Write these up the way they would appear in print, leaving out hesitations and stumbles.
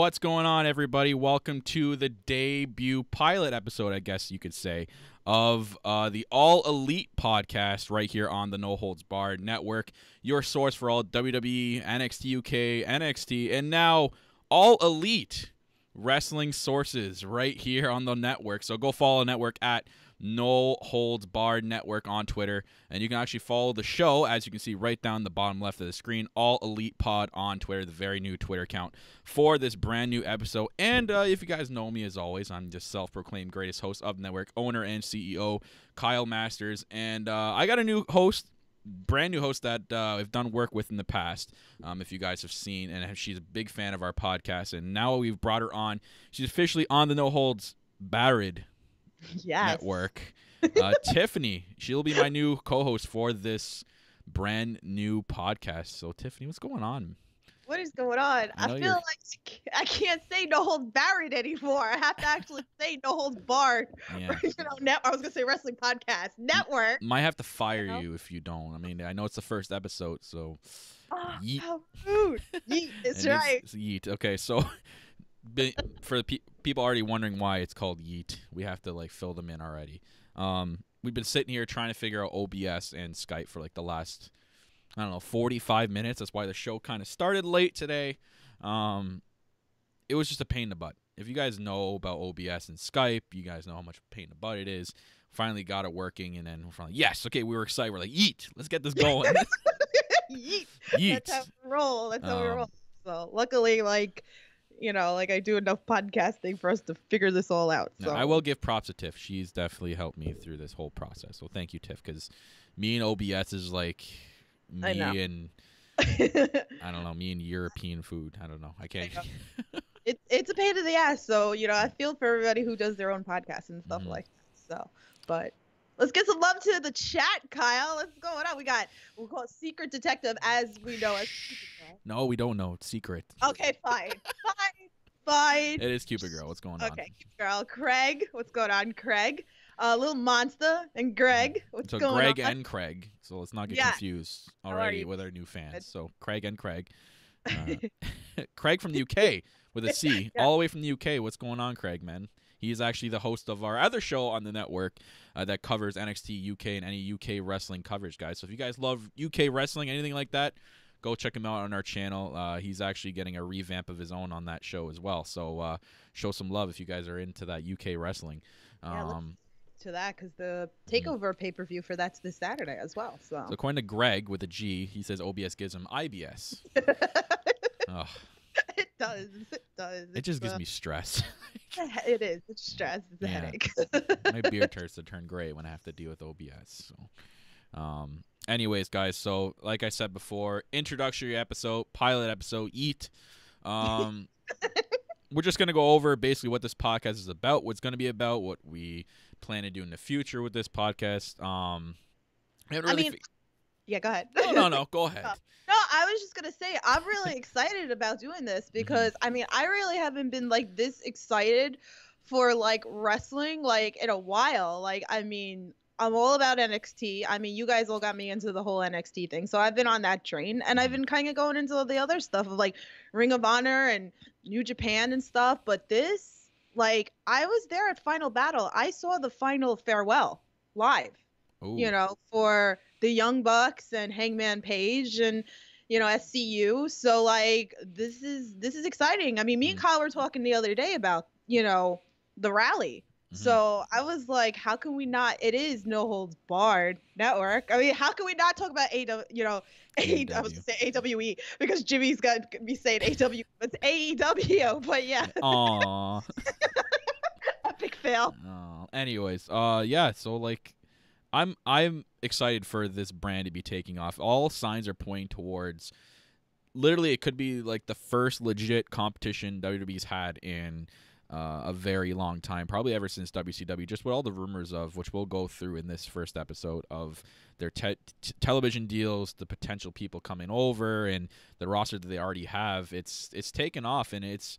What's going on, everybody? Welcome to the debut pilot episode, I guess you could say, of the All Elite podcast right here on the No Holds Barred Network. Your source for all WWE, NXT UK, NXT, and now All Elite wrestling sources right here on the network. So go follow the network at No Holds Barred Network on Twitter, and you can actually follow the show, as you can see right down the bottom left of the screen, All Elite Pod on Twitter, the very new Twitter account for this brand new episode. And if you guys know me, as always, I'm just self-proclaimed greatest host of the network, owner and CEO, Kyle Masters, and I got a new host, brand new host that I've done work with in the past, if you guys have seen, and she's a big fan of our podcast, and now we've brought her on. She's officially on the No Holds Barred Network. Tiffany, she'll be my new co-host for this brand new podcast. So Tiffany, what's going on? What is going on? I feel like I can't say No Holds Barred anymore. I have to actually say No Holds Barred. Yeah. I was gonna say wrestling podcast network. Might have to fire you if you don't. I mean, I know it's the first episode, so Yeet. How rude. Yeet, it's right. It's Yeet. Okay, so for the people already wondering why it's called Yeet, we have to fill them in already. We've been sitting here trying to figure out OBS and Skype for the last, I don't know, 45 minutes. That's why the show kind of started late today. It was just a pain in the butt. If you guys know about OBS and Skype, you guys know how much pain in the butt it is. Finally got it working, and then we're finally, yes, okay, we were excited. We're like, Yeet, let's get this going. Yeet. Yeet. That's how we roll. That's how we roll. So luckily, I do enough podcasting for us to figure this all out. So. I will give props to Tiff. She's definitely helped me through this whole process. So thank you, Tiff, because me and OBS is like me and I don't know, me and European food. I don't know. I can't. It's a pain in the ass. So I feel for everybody who does their own podcasts and stuff like that. So, but let's get some love to the chat, Kyle. What's going on? We'll call it Secret Detective, as we know as Cupid Girl. No, we don't know. It's secret. Okay, fine. Fine. It is Cupid Girl. What's going on? Okay, Cupid Girl. Craig. What's going on, Craig? Little Monster and Greg. What's going on? So Greg and Craig. So let's not get confused already with our new fans. So Craig and Craig. Craig from the UK with a C. All the way from the UK. What's going on, Craig, man? He's actually the host of our other show on the network that covers NXT UK and any UK wrestling coverage, guys. So if you guys love UK wrestling, anything like that, go check him out on our channel. He's actually getting a revamp of his own on that show as well. So show some love if you guys are into that UK wrestling. To that, because the takeover pay-per-view for that's this Saturday as well. So according to Greg with a G, he says OBS gives him IBS. It does. It just gives me stress. It is. It's stress. It's a headache. My beard starts to turn gray when I have to deal with OBS. So, anyways, guys. So, like I said before, introductory episode, pilot episode, Yeet. We're just gonna go over basically what this podcast is about, what's gonna be about, what we plan to do in the future with this podcast. Yeah, go ahead. No, go ahead. No, I was just gonna say I'm really excited about doing this because I really haven't been this excited for wrestling in a while. I'm all about NXT. You guys all got me into the whole NXT thing, so I've been on that train, and I've been kind of going into the other stuff of Ring of Honor and New Japan and stuff. But this, I was there at Final Battle. I saw the final farewell live. Ooh. For the Young Bucks and Hangman Page and SCU. So this is exciting. Me and Kyle were talking the other day about the rally. So I was like, how can we not? It is No Holds Barred Network. How can we not talk about I was gonna say AWE because Jimmy's got me saying AW. It's AEW, but yeah. Aww. Epic fail. Anyways, yeah. So I'm excited for this brand to be taking off. All signs are pointing towards. Literally, it could be the first legit competition WWE's had in a very long time, probably ever since WCW, just with all the rumors of, which we'll go through in this first episode, of their television deals, the potential people coming over, and the roster that they already have. It's taken off, and it's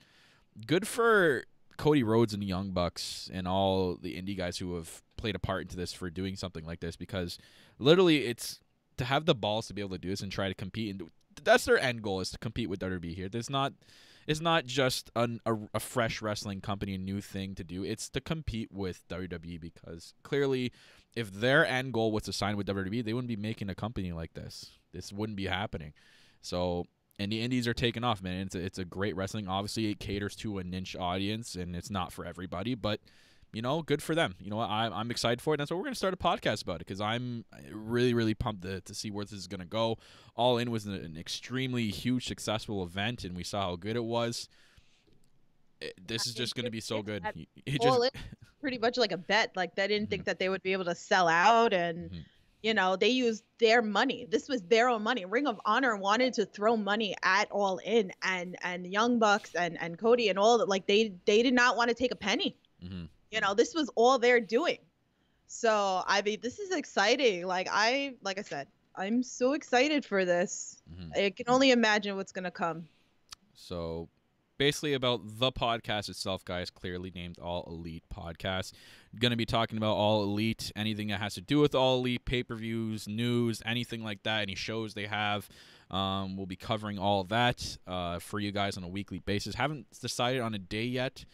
good for Cody Rhodes and the Young Bucks and all the indie guys who have played a part into this for doing something like this, because literally it's to have the balls to be able to do this and try to compete, and that's their end goal, is to compete with WWE here. it's not just a fresh wrestling company, a new thing to do. It's to compete with WWE, because clearly, if their end goal was to sign with WWE, they wouldn't be making a company like this. This wouldn't be happening. So, and the indies are taking off, man. It's a great wrestling. Obviously, it caters to a niche audience, and it's not for everybody, but you know, good for them. You know what? I'm excited for it. And that's why we're going to start a podcast about it, because I'm really, really pumped to see where this is going to go. All In was an extremely huge, successful event, and we saw how good it was. This is just going to be so good. All In pretty much like a bet. Like, they didn't think that they would be able to sell out, and you know, they used their money. This was their own money. Ring of Honor wanted to throw money at All In, and Young Bucks and Cody and all that. Like, they did not want to take a penny. You know, this was all they're doing. So, I mean, this is exciting. Like I said, I'm so excited for this. I can only imagine what's going to come. So, basically about the podcast itself, guys, clearly named All Elite Podcast. Going to be talking about All Elite, anything that has to do with All Elite, pay-per-views, news, anything like that, any shows they have. We'll be covering all of that for you guys on a weekly basis. Haven't decided on a day yet.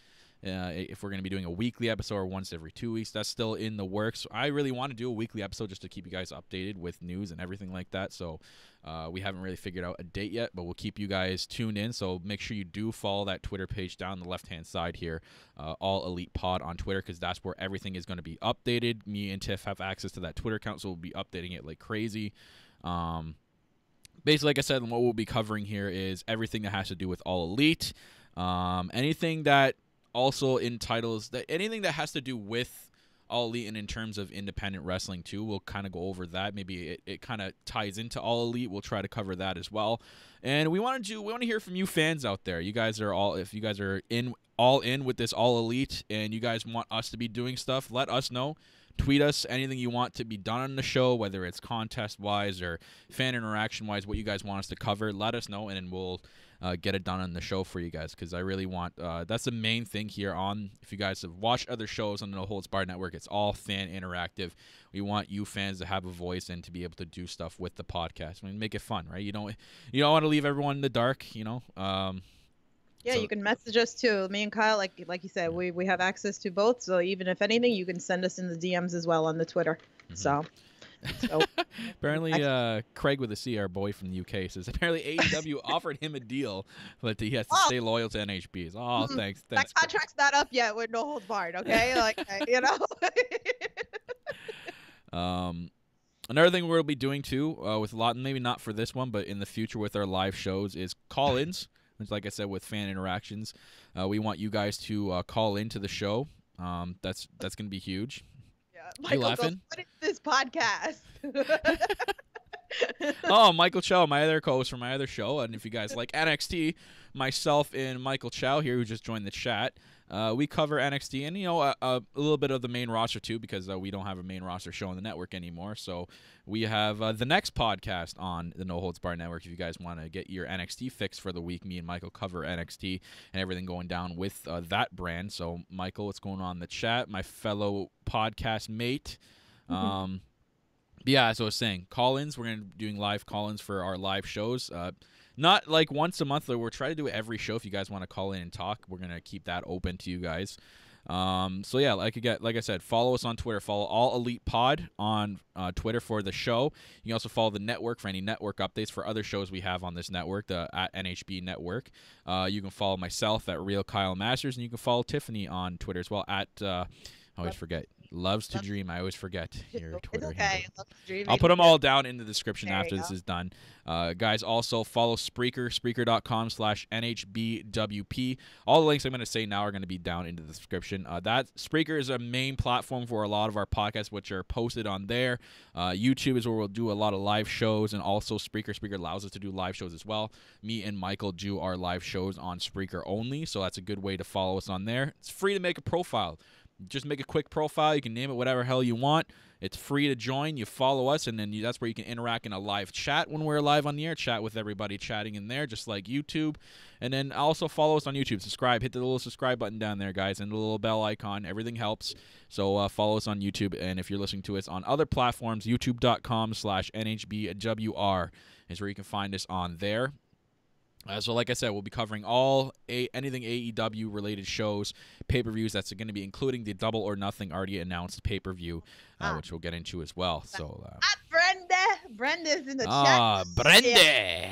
If we're going to be doing a weekly episode or once every 2 weeks, that's still in the works. I really want to do a weekly episode just to keep you guys updated with news and everything like that. So we haven't really figured out a date yet, but we'll keep you guys tuned in. So make sure you do follow that Twitter page down the left-hand side here, All Elite Pod on Twitter, because that's where everything is going to be updated. Me and Tiff have access to that Twitter account, so we'll be updating it like crazy. Basically, like I said, what we'll be covering here is everything that has to do with All Elite, anything that also entitles that anything that has to do with All Elite and in terms of independent wrestling too. We'll kind of go over that. Maybe it kind of ties into All Elite. We'll try to cover that as well. And we want to hear from you fans out there. You guys are if you guys are all in with this All Elite and you guys want us to be doing stuff, let us know. Tweet us anything you want to be done on the show, whether it's contest-wise or fan interaction-wise, what you guys want us to cover. Let us know, and then we'll get it done on the show for you guys, because I really want that's the main thing here on. If you guys have watched other shows on the No Holds Barred Network, it's all fan interactive. We want you fans to have a voice and to be able to do stuff with the podcast. I mean, make it fun, right? You don't want to leave everyone in the dark, you know. Yeah, so you can message us too. Me and Kyle, like you said, we have access to both. So even if anything, you can send us in the DMs as well on the Twitter. So apparently, Craig with a C, our boy from the UK, says apparently AEW offered him a deal, but he has to stay loyal to NHBs. Oh, thanks. That contract's not up yet with No Holds Barred. Okay, like you know. Another thing we'll be doing too, with a lot, maybe not for this one, but in the future with our live shows, is call-ins. Which, like I said, with fan interactions, we want you guys to call into the show. That's going to be huge. Yeah, Michael, you laughing? What is this podcast? Oh, Michael Chow, my other co-host from my other show. And if you guys like NXT, myself and Michael Chow here, who just joined the chat, we cover NXT and, you know, a little bit of the main roster too, because we don't have a main roster show on the network anymore. So we have the next podcast on the No Holds Barred Network. If you guys want to get your NXT fix for the week, me and Michael cover NXT and everything going down with that brand. So, Michael, what's going on in the chat? My fellow podcast mate. Yeah, as I was saying, call-ins. We're going to be doing live call-ins for our live shows. Not like once a month. We're trying to do it every show. If you guys want to call in and talk, we're going to keep that open to you guys. So yeah, like I said, follow us on Twitter. Follow All Elite Pod on Twitter for the show. You can also follow the network for any network updates for other shows we have on this network, at NHB Network. You can follow myself at Real Kyle Masters, and you can follow Tiffany on Twitter as well at I always forget. Loves to Dream. I always forget your Twitter handle. I'll put them all down in the description after this is done. Guys, also follow Spreaker, Spreaker.com/NHBWP. All the links I'm going to say now are going to be down in the description. That Spreaker is a main platform for a lot of our podcasts, which are posted on there. YouTube is where we'll do a lot of live shows, and also Spreaker. Spreaker allows us to do live shows as well. Me and Michael do our live shows on Spreaker only, so that's a good way to follow us on there. It's free to make a profile. Just make a quick profile. You can name it whatever hell you want. It's free to join. You follow us, and then that's where you can interact in a live chat when we're live on the air. Chat with everybody chatting in there, just like YouTube. And then also follow us on YouTube. Subscribe. Hit the little subscribe button down there, guys, and the little bell icon. Everything helps. So follow us on YouTube. And if you're listening to us on other platforms, youtube.com/NHBWR is where you can find us on there. So like I said, we'll be covering anything AEW related shows, pay-per-views. That's going to be including the Double or Nothing already announced pay-per-view, which we'll get into as well. So Brenda's in the chat. Brenda.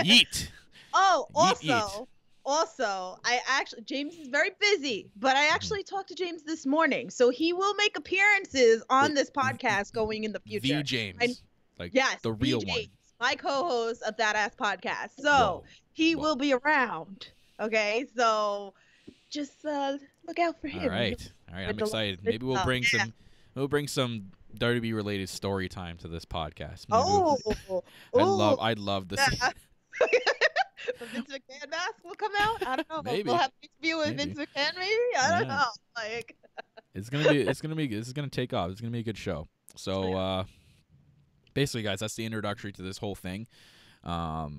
Yeet. Oh, Yeet. also, James is very busy, but I actually talked to James this morning, so he will make appearances on this podcast going in the future. The James. Yes, the real James, one. my co-host of That Ass Podcast. So he will be around. Okay, so just look out for him. All right, I'm excited. Maybe we'll bring some WWE related story time to this podcast. I'd love to see. The Vince McMahon mask will come out. I don't know. Maybe. We'll have an interview with Vince McMahon. Maybe I don't know. Like this is gonna take off. It's gonna be a good show. So basically, guys, that's the introductory to this whole thing. So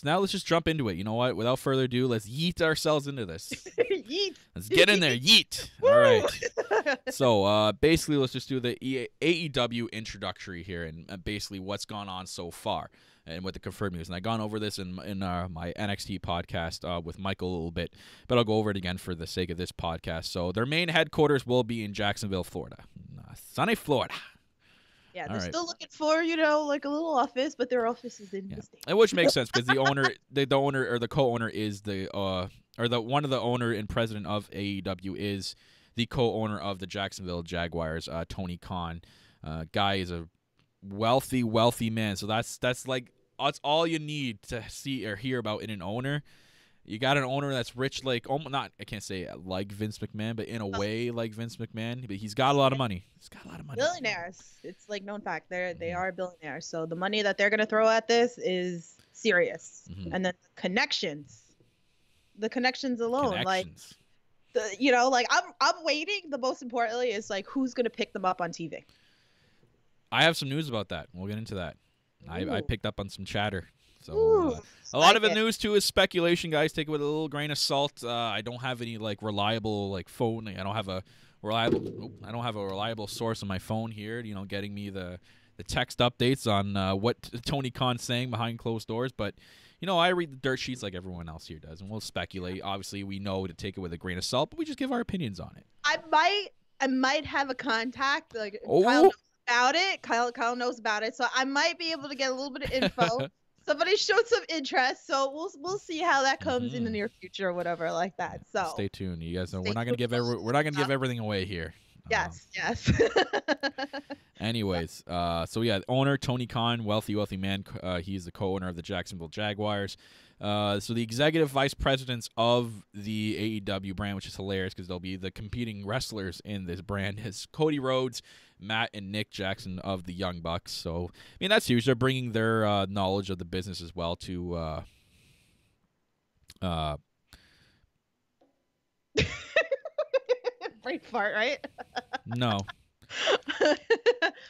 now let's just jump into it. You know what? Without further ado, let's yeet ourselves into this. Yeet. Let's get in there. Yeet. All right. So basically, let's just do the AEW introductory here and basically what's gone on so far and what the confirmed news. And I've gone over this in my NXT podcast with Michael a little bit, but I'll go over it again for the sake of this podcast. So their main headquarters will be in Jacksonville, Florida. Sunny Florida. Yeah, they're still looking for, like a little office, but their office is in the States. And which makes sense because the owner, the owner or the co-owner is one of the owner and president of AEW is the co-owner of the Jacksonville Jaguars, Tony Khan. Guy is a wealthy man. So that's all you need to see or hear about in an owner. You got an owner that's rich, like I can't say like Vince McMahon, but in a way like Vince McMahon. But he's got a lot of money. Billionaires. It's like known fact. They are billionaires. So the money that they're gonna throw at this is serious. And then the connections alone, like I'm waiting. The most importantly is like who's gonna pick them up on TV. I have some news about that. We'll get into that. I picked up on some chatter. So a lot of the news too is speculation, guys. Take it with a little grain of salt. I don't have any reliable phone. I don't have a reliable source on my phone here. Getting me the text updates on what Tony Khan's saying behind closed doors. But I read the dirt sheets like everyone else here does, and we'll speculate. Obviously, we know to take it with a grain of salt, but we just give our opinions on it. I might have a contact Kyle knows about it. Kyle knows about it, so I might be able to get a little bit of info. Somebody showed some interest, so we'll see how that comes in the near future or whatever like that. So stay tuned. You guys know we're not gonna give everything away here. Yes. Anyways, owner Tony Khan, wealthy man. He's the co-owner of the Jacksonville Jaguars. So the executive vice presidents of the AEW brand, which is hilarious because they'll be the competing wrestlers in this brand, is Cody Rhodes, Matt, and Nick Jackson of the Young Bucks. So that's huge. They're bringing their knowledge of the business as well to brain fart, right? No.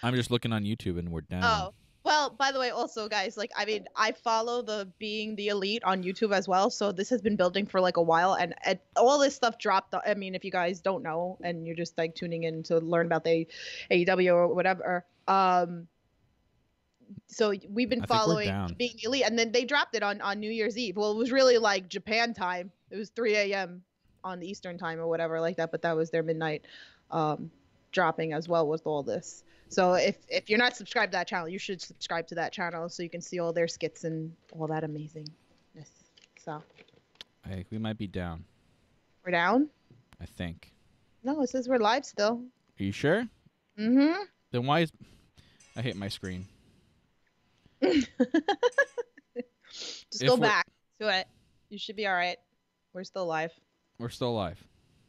I'm just looking on YouTube and we're down. Oh. Well, by the way, also, guys, I follow the Being the Elite on YouTube as well, so this has been building for a while, and all this stuff dropped. I mean, if you guys don't know and you're just tuning in to learn about the AEW or whatever, so we've been following Being the Elite, and then they dropped it on New Year's Eve. Well, it was really Japan time. It was 3 a.m. on the Eastern time or whatever like that, but that was their midnight dropping as well with all this. So if you're not subscribed to that channel, you should subscribe to that channel so you can see all their skits and all that amazingness. So we might be down. We're down? I think. No, it says we're live still. Are you sure? Mm-hmm. Then why is I hate my screen. Just go back to it. You should be all right. We're still live. We're still live.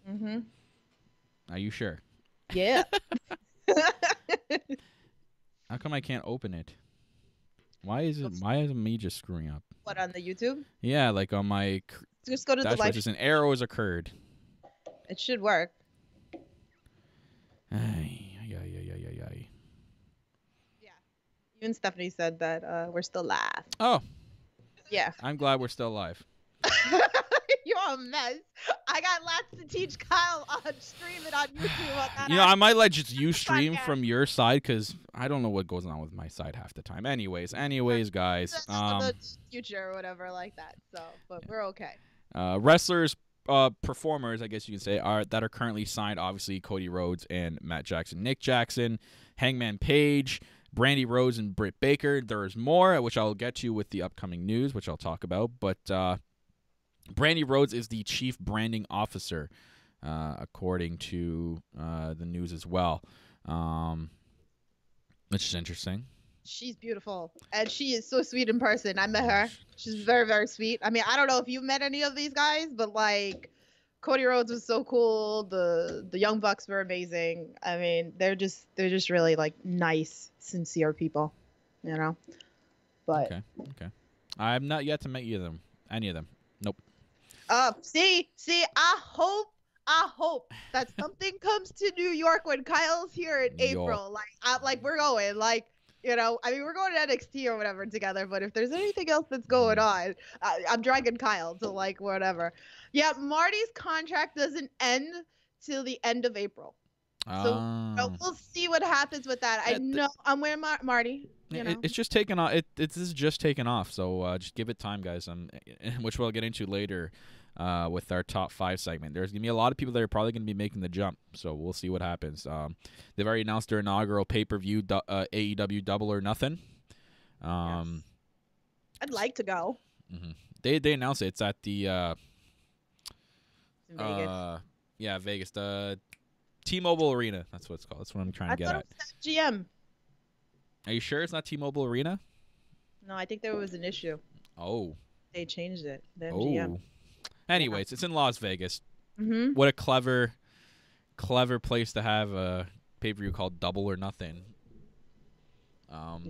Mm-hmm. Are you sure? Yeah. How come I can't open it? Why is me just screwing up? What, on the YouTube? Yeah, on my just go to the live. Just an error has occurred. It should work. Ay. Yeah. Even Stephanie said that we're still live. Oh. Yeah. I'm glad we're still live. You're a mess. I got lots to teach Kyle on streaming on YouTube on that. You know, I might let just you stream podcast. from your side because I don't know what goes on with my side half the time. Anyways, guys. The future or whatever like that. So, but we're okay. Wrestlers, performers, I guess you can say, that are currently signed. Obviously, Cody Rhodes and Matt Jackson, Nick Jackson, Hangman Page, Brandy Rhodes, and Britt Baker. There's more, which I'll get to with the upcoming news, which I'll talk about. But Brandy Rhodes is the chief branding officer, according to the news as well, which is interesting. She's beautiful, and she is so sweet in person. I met her. She's very, very sweet. I mean, I don't know if you've met any of these guys, but like Cody Rhodes was so cool. The Young Bucks were amazing. I mean, they're just really like nice, sincere people, you know. But okay. I have not yet to meet any of them. Nope. See, I hope that something comes to New York when Kyle's here in April. Like we're going, like, you know, I mean, we're going to NXT or whatever together, but if there's anything else that's going on, I'm dragging Kyle to like whatever. Yeah, Marty's contract doesn't end till the end of April. So we'll see what happens with that. I know I'm wearing Marty. You know? It's just taken off. This is just taken off. So just give it time, guys. Which we'll get into later with our top 5 segment. There's gonna be a lot of people that are probably gonna be making the jump. So we'll see what happens. They've already announced their inaugural pay-per-view AEW Double or Nothing. Yes. I'd like to go. Mm-hmm. They announced it. It's at the In Vegas. Vegas. The T-Mobile Arena. That's what it's called. That's what I'm trying to get at. I thought it was GM. Are you sure it's not T-Mobile Arena? No, I think there was an issue. Oh. They changed it. The MGM. Anyways, it's in Las Vegas. Mm-hmm. What a clever place to have a pay-per-view called Double or Nothing.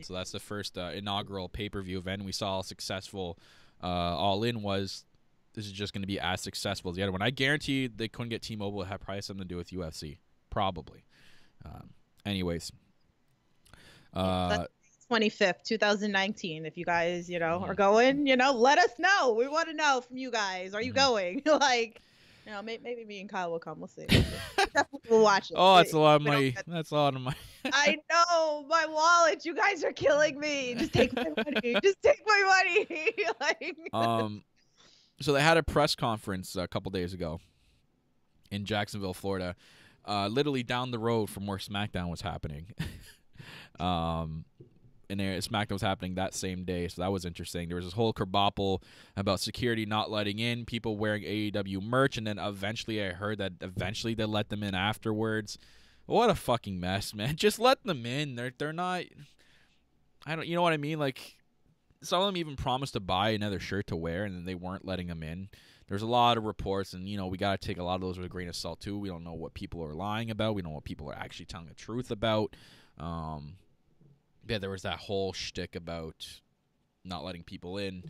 So that's the first inaugural pay-per-view event. We saw how successful All In was. This is just going to be as successful as the other one. I guarantee they couldn't get T-Mobile. It had probably something to do with UFC. Probably. Anyways. That's 25th, 2019. If you guys, you know, are going, you know, let us know. We want to know from you guys. Are you going? Like, you know, maybe me and Kyle will come. We'll see. We'll watch it. Oh, that's a lot of money. That's a lot of money. I know, my wallet. You guys are killing me. Just take my money. Just take my money. Like. So they had a press conference a couple days ago in Jacksonville, Florida, literally down the road from where SmackDown was happening. And SmackDown was happening that same day, so that was interesting. There was this whole kerbuckle about security not letting in people wearing AEW merch, and then eventually I heard that eventually they let them in afterwards. What a fucking mess, man! Just let them in. They're not. You know what I mean? Like, some of them even promised to buy another shirt to wear, and then they weren't letting them in. There's a lot of reports, and, you know, we got to take a lot of those with a grain of salt, too. We don't know what people are lying about. We don't know what people are actually telling the truth about. Yeah, there was that whole shtick about not letting people in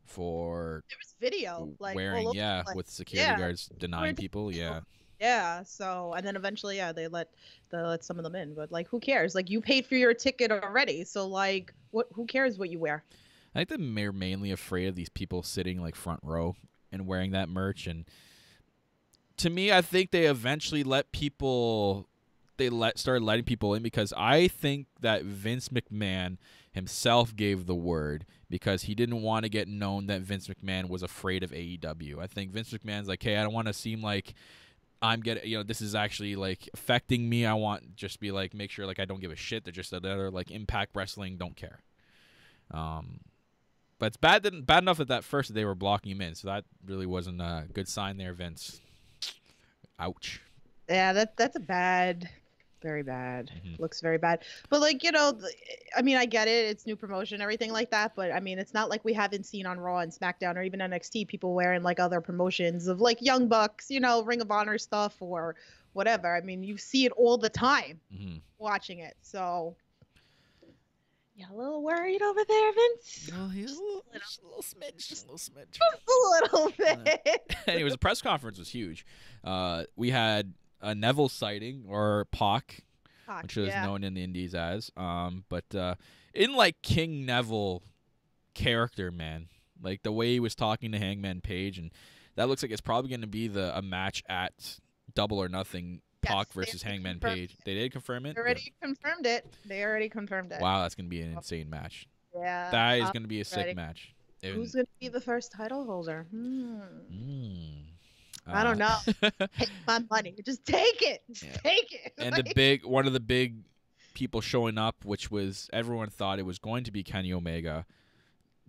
for there was video, like, wearing, with security guards denying people, Yeah, so, and then eventually, they let some of them in, but, like, who cares? Like, you paid for your ticket already, so, like, who cares what you wear? I think they're mainly afraid of these people sitting, like, front row and wearing that merch, and to me, I think they eventually started letting people in because I think that Vince McMahon himself gave the word because he didn't want to get known that Vince McMahon was afraid of AEW. I think Vince McMahon's like, hey, I don't want to seem like I'm getting, you know, this is actually like affecting me. I want just be like, make sure like I don't give a shit. They're just another like Impact Wrestling, don't care. But it's bad enough that first they were blocking him in, so that really wasn't a good sign there, Vince. Ouch. Yeah, that's a bad. Very bad. Looks very bad. But, like, you know, I mean, I get it. It's new promotion, everything like that. But, I mean, it's not like we haven't seen on Raw and SmackDown or even NXT people wearing, like, other promotions of, like, Young Bucks, you know, Ring of Honor stuff or whatever. I mean, you see it all the time watching it. So, you a little worried over there, Vince? Well, he's a little smidge. Just a little bit. Anyways, the press conference was huge. We had a Neville sighting, or Pac, which is known in the indies as. But in like King Neville character, man, like the way he was talking to Hangman Page, and that looks like it's probably going to be a match at Double or Nothing. Pac Yes, versus Hangman Page. They did confirm it? They already confirmed it. They already confirmed it. Wow, that's going to be an insane match. Yeah. That is going to be a sick match. Who's going to be the first title holder? I don't know. Take my money. Just take it. Take it. And one of the big people showing up, which was everyone thought it was going to be Kenny Omega,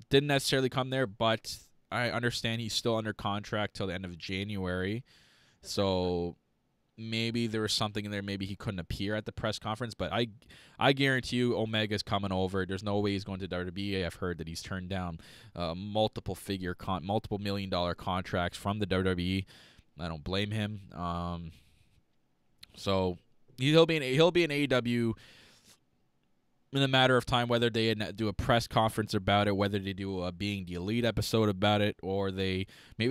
didn't necessarily come there, but I understand he's still under contract till the end of January. So maybe there was something in there. Maybe he couldn't appear at the press conference, but I guarantee you Omega's coming over. There's no way he's going to WWE. I've heard that he's turned down multiple million-dollar contracts from the WWE. I don't blame him. So he'll be in AEW in a matter of time, whether they do a press conference about it, whether they do a Being the Elite episode about it, or maybe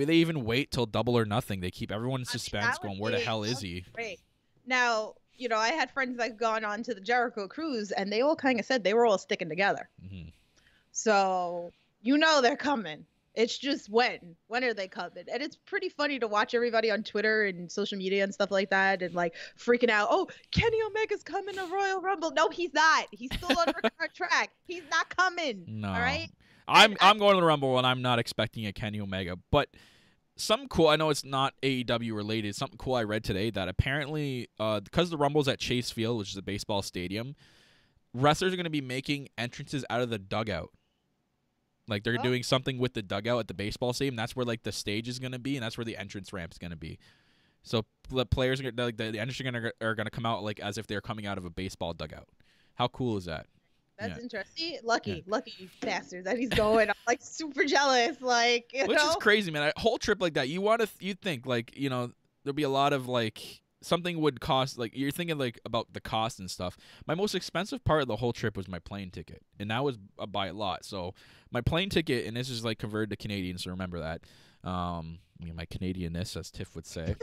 they even wait till Double or Nothing. They keep everyone in suspense, going, where the hell is he? Great. Now, I had friends that gone on to the Jericho cruise, and they all kind of said they were all sticking together. Mm-hmm. So they're coming. It's just when are they coming? And it's pretty funny to watch everybody on Twitter and social media and stuff like that and like freaking out. Oh, Kenny Omega's coming to Royal Rumble. No, he's not. He's still on track. He's not coming. No. All right. I'm going to the Rumble and I'm not expecting a Kenny Omega. But something cool, I know it's not AEW related, something cool I read today that apparently because the Rumble's at Chase Field, which is a baseball stadium, wrestlers are going to be making entrances out of the dugout. Like they're doing something with the dugout at the baseball stadium. That's where like the stage is going to be, and that's where the entrance ramp is going to be. So the players are the entrance are going to come out like as if they're coming out of a baseball dugout. How cool is that? That's interesting. Lucky bastard that he's going. I'm like super jealous. Like which is crazy, man. A whole trip like that. You'd think like there'll be a lot of like something would cost, like you're thinking like about the cost and stuff. My most expensive part of the whole trip was my plane ticket, and that was by a lot. So my plane ticket, and this is like converted to Canadian, so remember that. My Canadianness, as Tiff would say.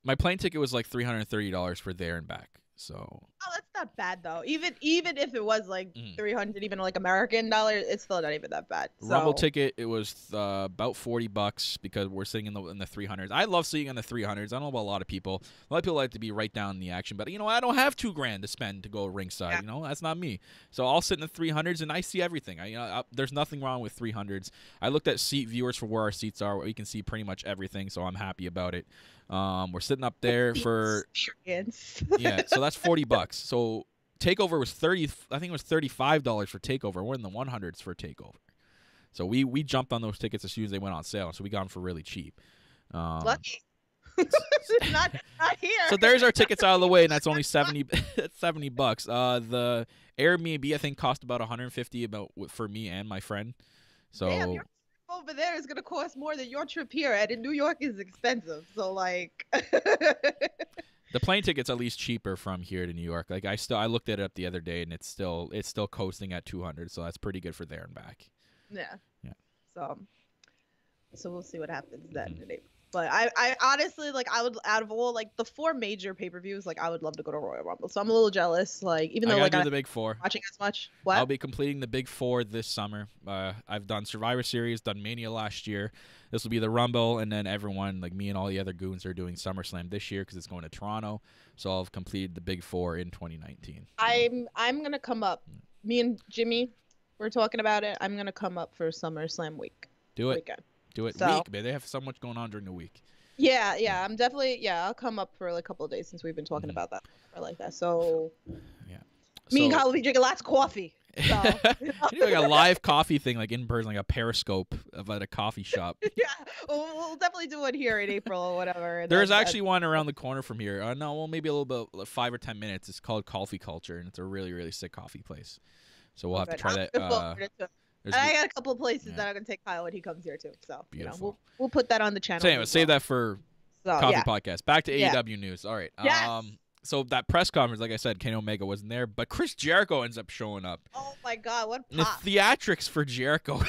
My plane ticket was like $330 for there and back. So that's not bad though. Even if it was like 300, even like American dollars, it's still not even that bad. So. Rumble ticket, it was about $40 because we're sitting in the 300s. I love sitting in the 300s. I don't know about a lot of people. A lot of people like to be right down in the action, but I don't have $2,000 to spend to go ringside. Yeah. That's not me. So I'll sit in the 300s and I see everything. There's nothing wrong with 300s. I looked at seat viewers for where our seats are. We can see pretty much everything, so I'm happy about it. We're sitting up there for experience. Yeah, so that's $40. So Takeover was I think it was $35 for Takeover. We're in the 100s for Takeover. So we jumped on those tickets as soon as they went on sale. So we got them for really cheap. Lucky. not here. So there's our tickets out of the way, and that's only $70. The Airbnb I think cost about $150 for me and my friend. So. Damn, your trip over there is gonna cost more than your trip here, and in New York is expensive. So like. The plane ticket's at least cheaper from here to New York. Like I looked it up the other day, and it's still coasting at $200, so that's pretty good for there and back. Yeah. Yeah. So we'll see what happens then. Mm-hmm. But I honestly like I would out of all like the 4 major pay-per-views, like I would love to go to Royal Rumble. So I'm a little jealous. Like even though like do the big 4. Watching as much. What? I'll be completing the big 4 this summer. I've done Survivor Series, done Mania last year. This will be the Rumble, and then everyone like me and all the other goons are doing SummerSlam this year because it's going to Toronto. So I'll have completed the big 4 in 2019. I'm gonna come up. Me and Jimmy, we're talking about it. I'm gonna come up for SummerSlam week. Do it. Weekend. Do it. So, week, man. They have so much going on during the week. Yeah. I'm definitely, I'll come up for like a couple of days since we've been talking about that or like that. So, yeah. Me and Kyle will be drinking lots of coffee. So, like a live coffee thing, like in person, like a Periscope at a coffee shop. Yeah, we'll definitely do it here in April or whatever. There's actually one around the corner from here. Maybe a little bit, like 5 or 10 minutes. It's called Coffee Culture, and it's a really, really sick coffee place. So we'll have to try that. I got a couple of places that I'm gonna take Kyle when he comes here too. So we'll put that on the channel. So anyway, save that for coffee podcast. Back to AEW news. All right. Yes. So that press conference, like I said, Kenny Omega wasn't there, but Chris Jericho ends up showing up. Oh my God, what pop. The theatrics for Jericho,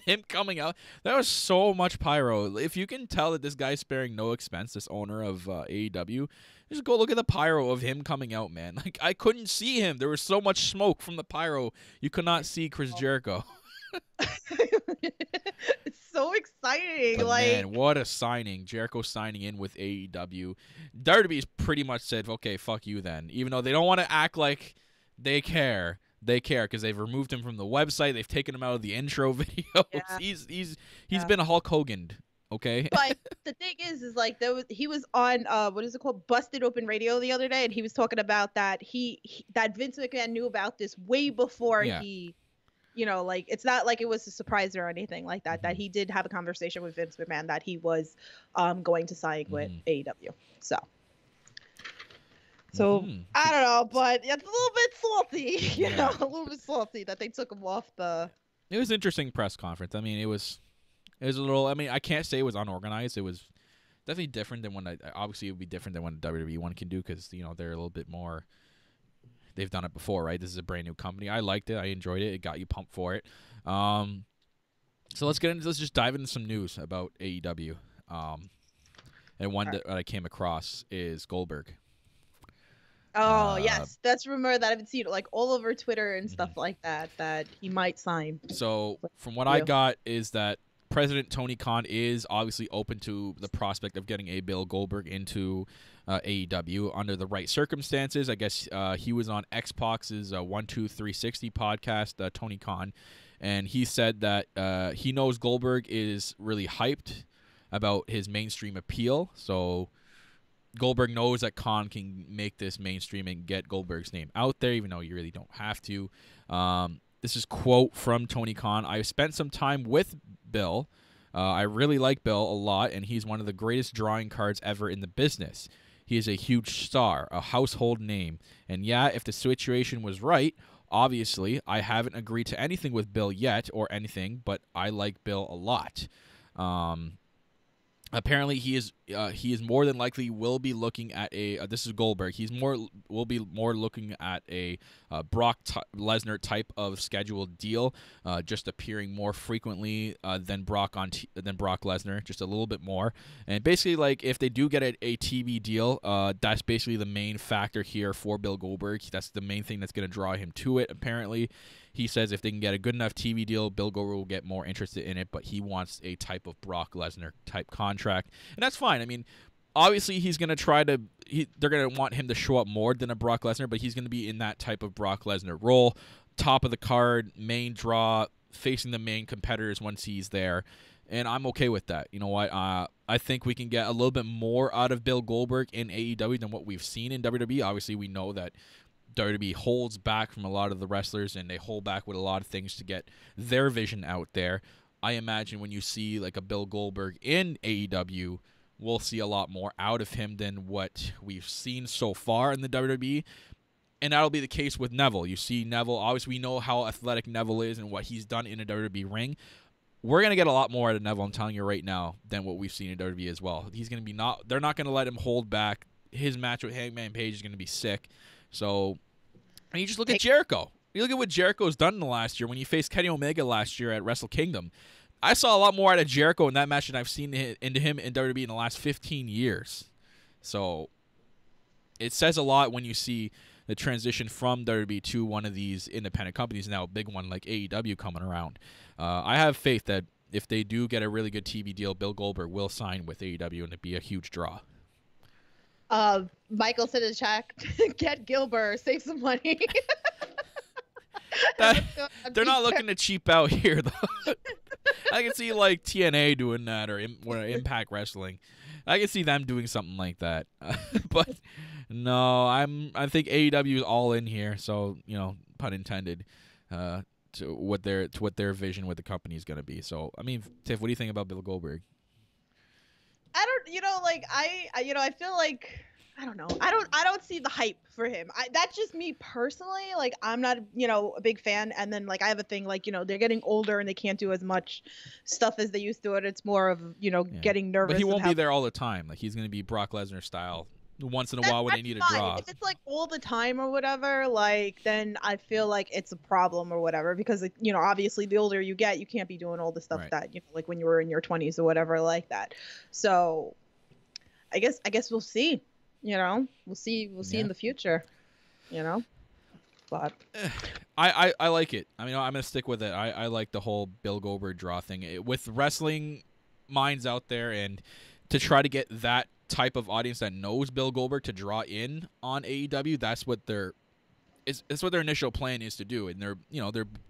him coming out, that was so much pyro. If you can tell that this guy's sparing no expense, this owner of AEW, just go look at the pyro of him coming out, man. Like I couldn't see him. There was so much smoke from the pyro, you could not see Chris Jericho. so exciting. But like, man, what a signing. Jericho signing in with AEW. WWE's pretty much said, okay, fuck you then. Even though they don't want to act like they care. They care because they've removed him from the website. They've taken him out of the intro videos. yeah, He's yeah. been a Hulk Hogan, okay? But the thing is like he was on what is it called, Busted Open Radio the other day, and he was talking about that that Vince McMahon knew about this way before Yeah. he, like it's not like it was a surprise or anything like that. That he did have a conversation with Vince McMahon that he was going to sign with AEW. So I don't know, but it's a little bit salty, you know, a little bit salty that they took him off the. It was an interesting press conference. I mean, it was a little. I mean, I can't say it was unorganized. It was definitely different than obviously it would be different than what WWE one can do because they're a little bit more. They've done it before, right? This is a brand new company. I liked it. I enjoyed it. It got you pumped for it. So let's just dive into some news about AEW. And one that I came across is Goldberg. Oh, yes. That's a rumor that I've been seeing like all over Twitter and stuff like that he might sign. So from what I got is that President Tony Khan is obviously open to the prospect of getting a Bill Goldberg into AEW under the right circumstances. I guess he was on Xbox's 12360 podcast, Tony Khan, and he said that he knows Goldberg is really hyped about his mainstream appeal. So Goldberg knows that Khan can make this mainstream and get Goldberg's name out there, even though you really don't have to. This is quote from Tony Khan. "I've spent some time with Bill. I really like Bill a lot, and he's one of the greatest drawing cards ever in the business. He is a huge star, a household name. And yeah, if the situation was right, obviously, I haven't agreed to anything with Bill yet or anything, but I like Bill a lot." Apparently, he is more than likely will be looking at a. This is Goldberg. Will be more looking at a Brock Lesnar type of scheduled deal, just appearing more frequently than Brock Lesnar, just a little bit more. And basically, like if they do get a TV deal, that's basically the main factor here for Bill Goldberg. That's the main thing that's going to draw him to it. Apparently. He says if they can get a good enough TV deal, Bill Goldberg will get more interested in it, but he wants a type of Brock Lesnar type contract. And that's fine. I mean, obviously he's going to try to they're going to want him to show up more than a Brock Lesnar, but he's going to be in that type of Brock Lesnar role, top of the card, main draw, facing the main competitors once he's there. And I'm okay with that. You know what? I think we can get a little bit more out of Bill Goldberg in AEW than what we've seen in WWE. Obviously, we know that WWE holds back from a lot of the wrestlers, and they hold back with a lot of things to get their vision out there. I imagine when you see like a Bill Goldberg in AEW, we'll see a lot more out of him than what we've seen so far in the WWE. And that'll be the case with Neville. You see Neville, obviously we know how athletic Neville is and what he's done in a WWE ring. We're going to get a lot more out of Neville, I'm telling you right now, than what we've seen in WWE as well. He's going to be they're not going to let him hold back. His match with Hangman Page is going to be sick. So, and you just look at Jericho. You look at what Jericho's done in the last year when he faced Kenny Omega last year at Wrestle Kingdom. I saw a lot more out of Jericho in that match than I've seen into him in WWE in the last 15 years. So, it says a lot when you see the transition from WWE to one of these independent companies, now a big one like AEW coming around. I have faith that if they do get a really good TV deal, Bill Goldberg will sign with AEW and it'd be a huge draw. Michael said in the chat, get Gilbert, save some money. They're not looking to cheap out here, though. I can see like TNA doing that or Impact Wrestling. I can see them doing something like that. But no, I think AEW is all in here, so pun intended, to what their vision with the company is going to be. So I mean, Tiff, what do you think about Bill Goldberg? I feel like I don't know. I don't see the hype for him. That's just me personally. Like I'm not, a big fan. And then like I have a thing like, they're getting older and they can't do as much stuff as they used to. And it's more of, getting nervous. But he won't be there all the time. Like he's going to be Brock Lesnar style once in a while when they need a draw. If it's like all the time or whatever, like then I feel like it's a problem or whatever because obviously the older you get, you can't be doing all the stuff that like when you were in your 20s or whatever like that. So I guess we'll see. We'll see in the future. But I like it. I mean, I'm gonna stick with it. I like the whole Bill Goldberg draw thing with wrestling minds out there, and to try to get that type of audience that knows Bill Goldberg to draw in on AEW. That's what it's what their initial plan is to do, and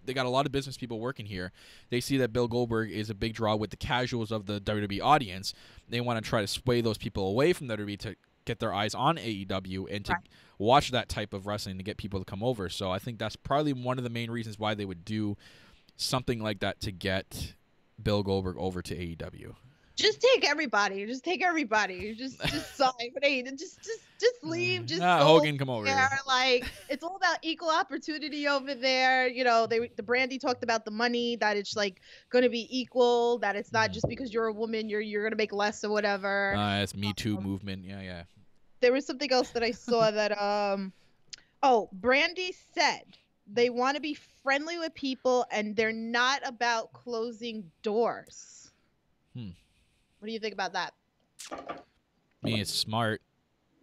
they got a lot of business people working here. They see that Bill Goldberg is a big draw with the casuals of the WWE audience. They want to try to sway those people away from WWE to get their eyes on AEW and to watch that type of wrestling to get people to come over. So I think that's probably one of the main reasons why they would do something like that to get Bill Goldberg over to AEW. Just take everybody. Just sign. Hey, just leave. Just Hogan, come over here. Like, it's all about equal opportunity over there. You know, the Brandy talked about the money, that it's like going to be equal. That it's not just because you're a woman, you're going to make less or whatever. That's Me Too movement. Yeah. There was something else that I saw that Brandy said they want to be friendly with people and they're not about closing doors. What do you think about that? I mean, it's smart.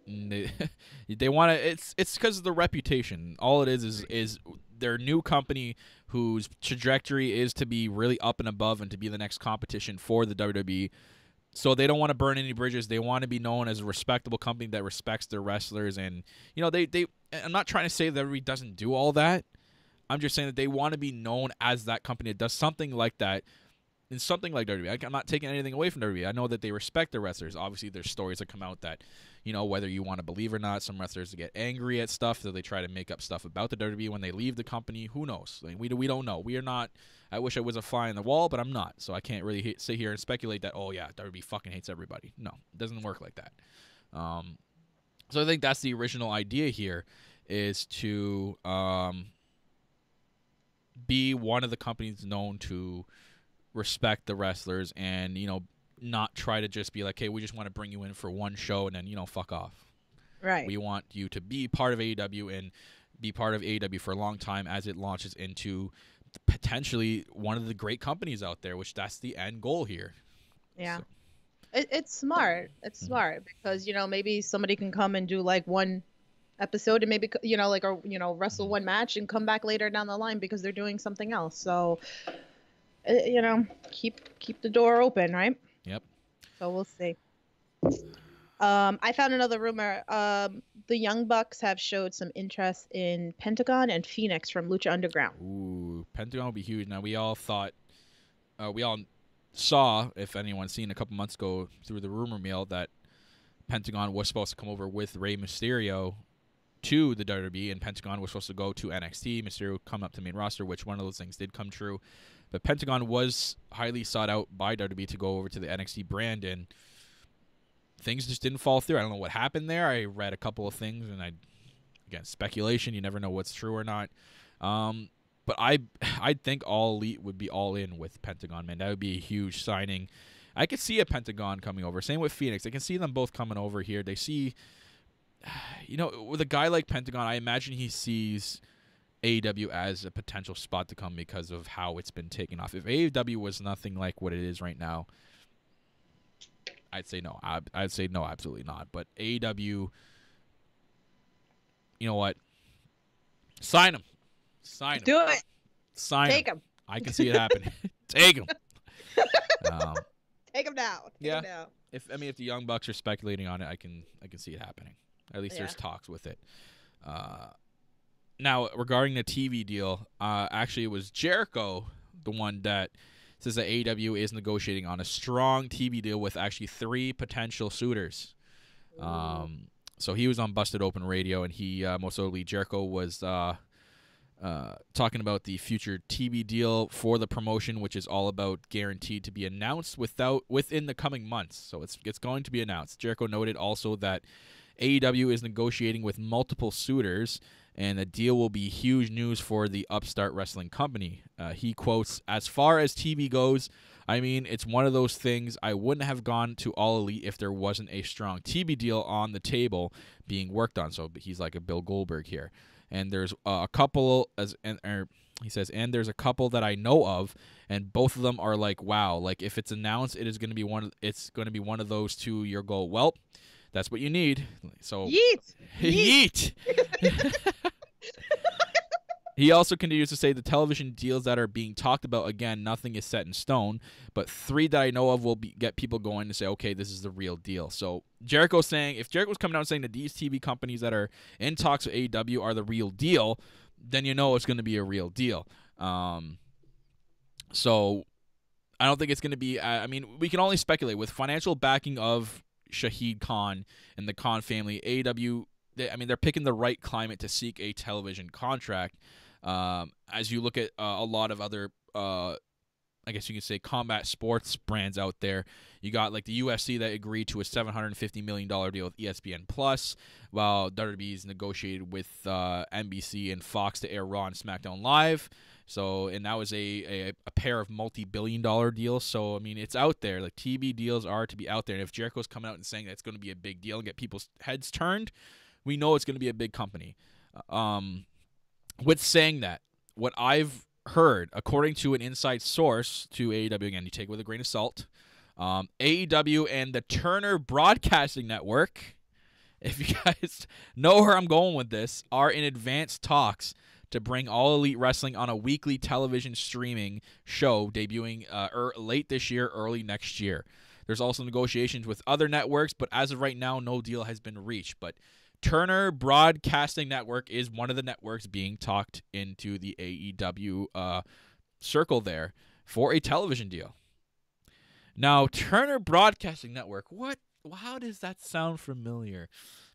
They want to. It's because of the reputation. All it is their new company whose trajectory is to be really up and above and to be the next competition for the WWE. So they don't want to burn any bridges. They want to be known as a respectable company that respects their wrestlers. And they. I'm not trying to say that WWE doesn't do all that. I'm just saying that they want to be known as that company that does something like that. In something like WWE. I'm not taking anything away from WWE. I know that they respect their wrestlers. Obviously, there's stories that come out that, whether you want to believe or not, some wrestlers get angry at stuff, so they try to make up stuff about the WWE when they leave the company. Who knows? Like, we don't know. We are not. I wish I was a fly on the wall, but I'm not. So I can't really sit here and speculate that, oh, yeah, WWE fucking hates everybody. No, it doesn't work like that. So I think that's the original idea here, is to be one of the companies known to respect the wrestlers and, not try to just be like, hey, we just want to bring you in for one show and then, fuck off. Right. We want you to be part of AEW and be part of AEW for a long time as it launches into potentially one of the great companies out there, which that's the end goal here. Yeah. So. It's smart. It's smart because, maybe somebody can come and do like one episode and maybe, wrestle one match and come back later down the line because they're doing something else. So, keep the door open, right? Yep. So we'll see. I found another rumor. The Young Bucks have showed some interest in Pentagon and Phoenix from Lucha Underground. Ooh, Pentagon will be huge. Now, we all saw, if anyone's seen a couple months ago through the rumor mill, that Pentagon was supposed to come over with Rey Mysterio to the WWE, and Pentagon was supposed to go to NXT. Mysterio would come up to main roster, which one of those things did come true. But Pentagon was highly sought out by WWE to go over to the NXT brand, and things just didn't fall through. I don't know what happened there. I read a couple of things, and again, speculation. You never know what's true or not. But I think All Elite would be all in with Pentagon, man. That would be a huge signing. I could see a Pentagon coming over. Same with Phoenix. I can see them both coming over here. They see, with a guy like Pentagon, I imagine he sees AEW as a potential spot to come because of how it's been taken off. If AEW was nothing like what it is right now, I'd say no. I'd say no, absolutely not. But AEW, you know what? Sign him. Do it. Take him. I can see it happening. Take him. Take him now. Him now. If the Young Bucks are speculating on it, I can see it happening. At least there's talks with it. Now, regarding the TV deal, actually, it was Jericho, the one that says that AEW is negotiating on a strong TV deal with actually 3 potential suitors. So he was on Busted Open Radio, and he, most notably, Jericho was talking about the future TV deal for the promotion, which is all about guaranteed to be announced within the coming months. So it's going to be announced. Jericho noted also that AEW is negotiating with multiple suitors, and the deal will be huge news for the upstart wrestling company. He quotes, "As far as TV goes, I mean, it's one of those things. I wouldn't have gone to All Elite if there wasn't a strong TV deal on the table being worked on." So he's like a Bill Goldberg here. And there's a couple, he says, and there's a couple that I know of, and both of them are like, wow, like if it's announced, it's going to be one of those two. You'll go, well, that's what you need. So Yeet. Yeet. He also continues to say the television deals that are being talked about, again, nothing is set in stone, but 3 that I know of will get people going to say, okay, this is the real deal. So Jericho's saying, if Jericho's coming out and saying that these TV companies that are in talks with AEW are the real deal, then you know it's going to be a real deal. So I don't think it's going to be, I mean, we can only speculate. With financial backing of Shahid Khan and the Khan family, AEW, they're picking the right climate to seek a television contract. As you look at a lot of other, I guess you could say, combat sports brands out there, you got like the UFC that agreed to a $750 million deal with ESPN Plus, while WWE's negotiated with NBC and Fox to air Raw and SmackDown Live. So, and that was a pair of multi-billion-dollar deals. So, I mean, it's out there. Like, TV deals are to be out there. And if Jericho's coming out and saying that it's going to be a big deal and get people's heads turned, we know it's going to be a big company. With saying that, what I've heard, according to an inside source to AEW, again, you take it with a grain of salt, AEW and the Turner Broadcasting Network, if you guys know where I'm going with this, are in advanced talks to bring All Elite Wrestling on a weekly television streaming show debuting late this year, early next year. There's also negotiations with other networks, but as of right now, no deal has been reached. But Turner Broadcasting Network is one of the networks being talked into the AEW circle there for a television deal. Now, Turner Broadcasting Network, how does that sound familiar?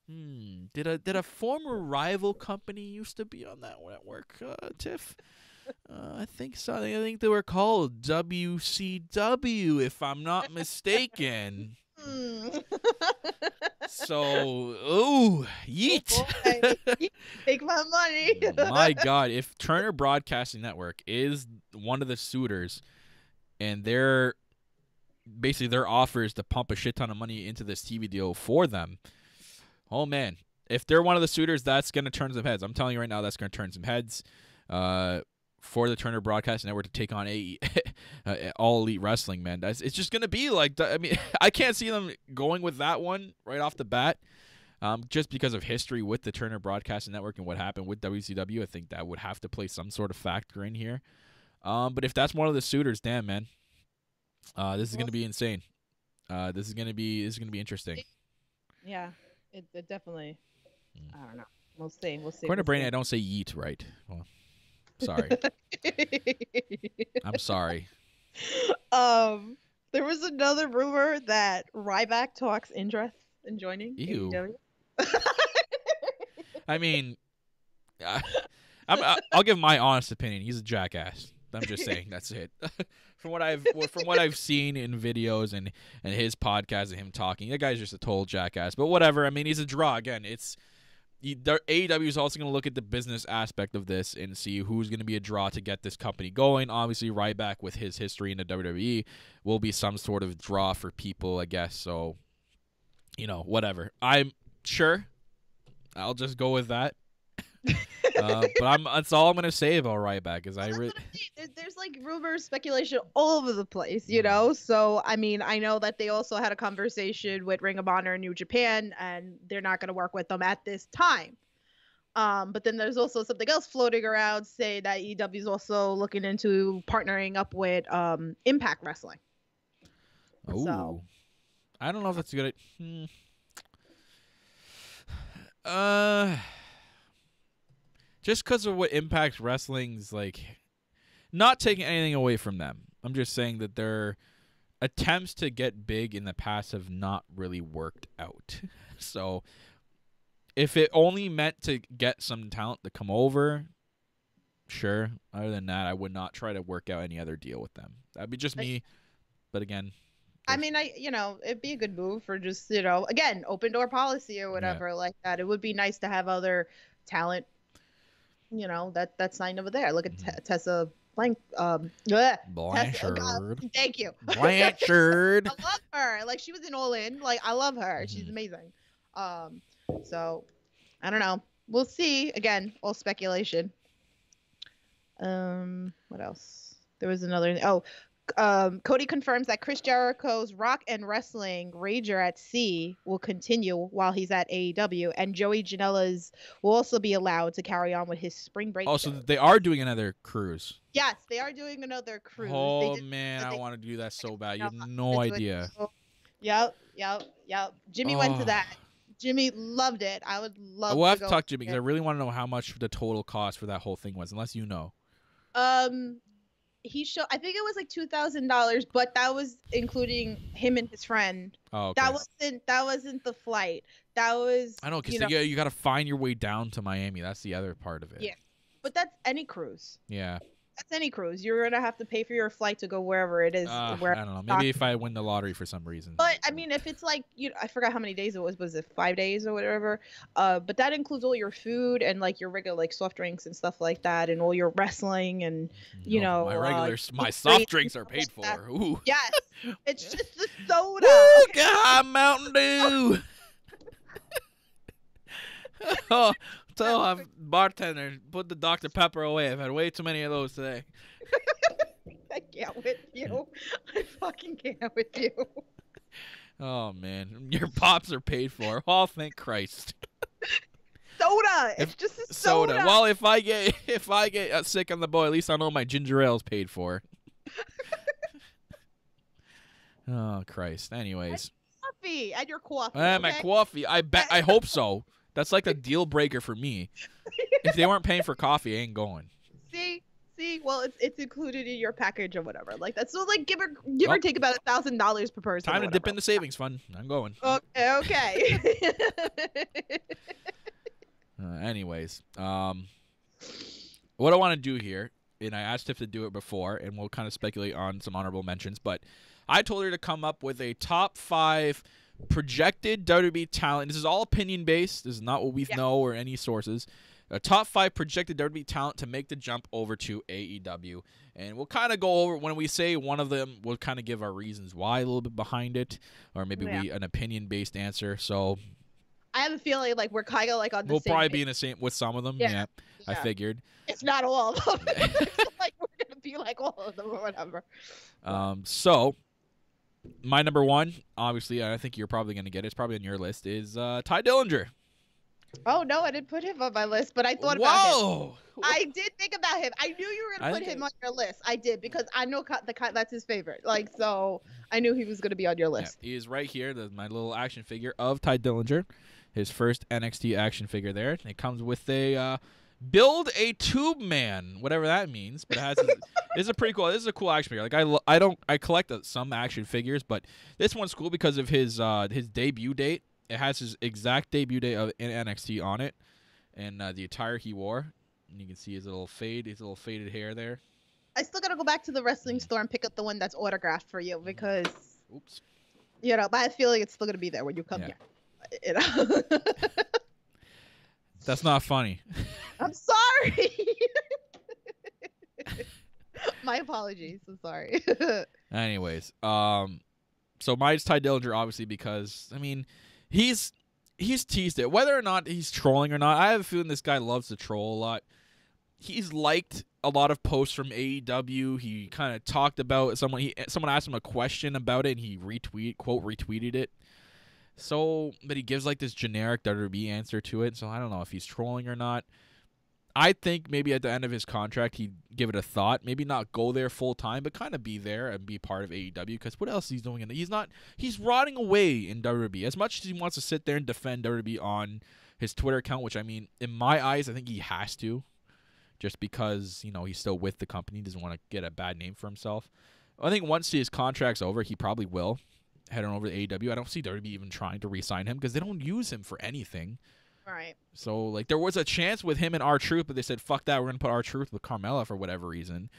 Did a former rival company used to be on that network, Tiff? I think so. I think they were called WCW, if I'm not mistaken. So, yeet. Oh, take my money. My God, if Turner Broadcasting Network is one of the suitors, and their offer is to pump a shit ton of money into this TV deal for them, oh man, if they're one of the suitors, that's going to turn some heads. I'm telling you right now, that's going to turn some heads. For the Turner Broadcasting Network to take on All Elite Wrestling, man. It's just going to be like, I mean, I can't see them going with that one right off the bat, just because of history with the Turner Broadcasting Network and what happened with WCW. I think that would have to play some sort of factor in here. But if that's one of the suitors, damn, man, this is going to be insane. This is going to be interesting. Yeah, it definitely. I don't know. We'll see. According to Brandon, I don't say yeet right. Well, sorry. I'm sorry. There was another rumor that Ryback talks interest in joining AEW. AEW. I mean, I'll give my honest opinion. He's a jackass. I'm just saying. That's it. From what I've seen in videos and his podcast and him talking, that guy's just a total jackass. But whatever. I mean, he's a draw. Again, AEW is also going to look at the business aspect of this and see who's going to be a draw to get this company going. Obviously, Ryback, with his history in the WWE, will be some sort of draw for people, I guess. So, whatever. I'm sure. I'll just go with that. But that's all I'm going to say about Ryback. Is there's like rumors, speculation all over the place, So I mean, I know that they also had a conversation with Ring of Honor and New Japan, and they're not going to work with them at this time. But then there's also something else floating around saying that EW is also looking into partnering up with Impact Wrestling. Oh, so, I don't know if that's a good. Just because of what Impact Wrestling's like, not taking anything away from them. I'm just saying that their attempts to get big in the past have not really worked out. So if it only meant to get some talent to come over, sure. Other than that, I would not try to work out any other deal with them. That'd be just me. But again, I mean, it'd be a good move for just, again, open door policy or whatever like that. It would be nice to have other talent, that's signed over there. Look at Tessa Blanchard. Thank you. Blanchard. I love her. Like, she was in All In. Like, I love her. She's amazing. So I don't know. We'll see. Again, all speculation. What else? There was another. Cody confirms that Chris Jericho's Rock and Wrestling Rager at Sea will continue while he's at AEW, and Joey Janela's will also be allowed to carry on with his spring break Oh, show. so they are doing another cruise. Yes, they are doing another cruise. Oh, man, I want to do that so bad. You have no idea. Yep. Jimmy went to that. Jimmy loved it. I would love We'll have to to talk to Jimmy because I really want to know how much the total cost for that whole thing was, unless you know. He showed, I think it was like $2,000, but that was including him and his friend. Oh, okay. That wasn't the flight. That was, I know, because you got to find your way down to Miami. That's the other part of it. Yeah, but that's any cruise. Yeah. That's any cruise. You're gonna have to pay for your flight to go wherever it is. I don't know. Maybe if I win the lottery for some reason. But I mean, if it's like I forgot how many days it was. Was it 5 days or whatever? But that includes all your food and like your regular like soft drinks and stuff like that, and all your wrestling and my soft drinks are paid for. Ooh. Yes, it's just the soda. Woo, God, Mountain Dew. Oh. Tell bartender, put the Dr. Pepper away. I've had way too many of those today. I can't with you. I fucking can't with you. Oh, man. Your pops are paid for. Oh, thank Christ. Soda. It's just a soda. Well, if I get sick on the boy, at least I know my ginger ale's paid for. Oh, Christ. Anyways. Coffee. Add your coffee. My coffee. I hope so. That's like a deal breaker for me. If they weren't paying for coffee, I ain't going. See, well, it's included in your package or whatever. Like that's so like give or take about $1,000 per person. Time to dip in the savings fund. I'm going. Okay. Anyways, what I want to do here, and I asked Tiff to do it before, and we'll kind of speculate on some honorable mentions, but I told her to come up with a top 5 projected WWE talent. This is all opinion based. This is not what we know or any sources. A top 5 projected WWE talent to make the jump over to AEW. And we'll kind of go over, when we say one of them, we'll kind of give our reasons why a little bit behind it, or maybe an opinion based answer. So I have a feeling like we're kind of like on the we'll same probably page. be in the same with some of them. Yeah. I figured. It's not all of them. Like we're gonna be like all of them or whatever. So my number 1, obviously, I think you're probably going to get it. It's probably on your list, is Ty Dillinger. Oh, no, I didn't put him on my list, but I thought about him. I did think about him. I knew you were going to put him on your list. I did, because I know that's his favorite. Like, so I knew he was going to be on your list. Yeah, he is right here. My little action figure of Ty Dillinger. His first NXT action figure there. It comes with a build a tube man, whatever that means. But it has this is a pretty cool. This is a cool action figure. Like I collect some action figures, but this one's cool because of his debut date. It has his exact debut date in NXT on it, and the attire he wore. And you can see his little faded hair there. I still gotta go back to the wrestling store and pick up the one that's autographed for you because, oops, but I have a feeling it's still gonna be there when you come here. That's not funny. I'm sorry. My apologies. I'm sorry. Anyways, so mine's Ty Dillinger, obviously, because I mean, he's teased it. Whether or not he's trolling or not, I have a feeling this guy loves to troll a lot. He's liked a lot of posts from AEW. He kind of talked about someone asked him a question about it, and he retweeted it. So, but he gives like this generic WWE answer to it. So I don't know if he's trolling or not. I think maybe at the end of his contract, he'd give it a thought. Maybe not go there full time, but kind of be there and be part of AEW. Because what else is he doing? He's rotting away in WWE. As much as he wants to sit there and defend WWE on his Twitter account, which I mean, in my eyes, I think he has to. Just because, he's still with the company. He doesn't want to get a bad name for himself. I think once his contract's over, he probably will head on over to AEW. I don't see WWE even trying to re-sign him because they don't use him for anything. Right. So, like, there was a chance with him and R-Truth, but they said, fuck that, we're going to put R-Truth with Carmella for whatever reason.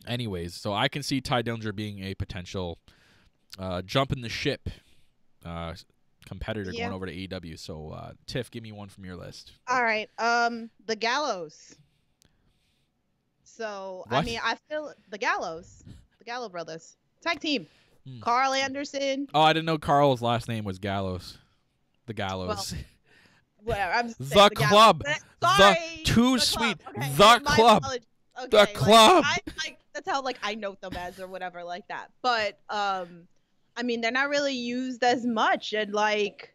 Anyways, so I can see Ty Dillinger being a potential jump in the ship competitor going over to AEW. So, Tiff, give me one from your list. All right. The Gallows. So, what? I mean, I feel the Gallo brothers. Tag team. Carl Anderson. Oh, I didn't know Carl's last name was Gallows. The Gallows. Well, whatever. I'm just the club. Sorry. The too the sweet. Club. Okay. The club. Okay, the club. Like, that's how like I note them as or whatever like that. But I mean, they're not really used as much, and like,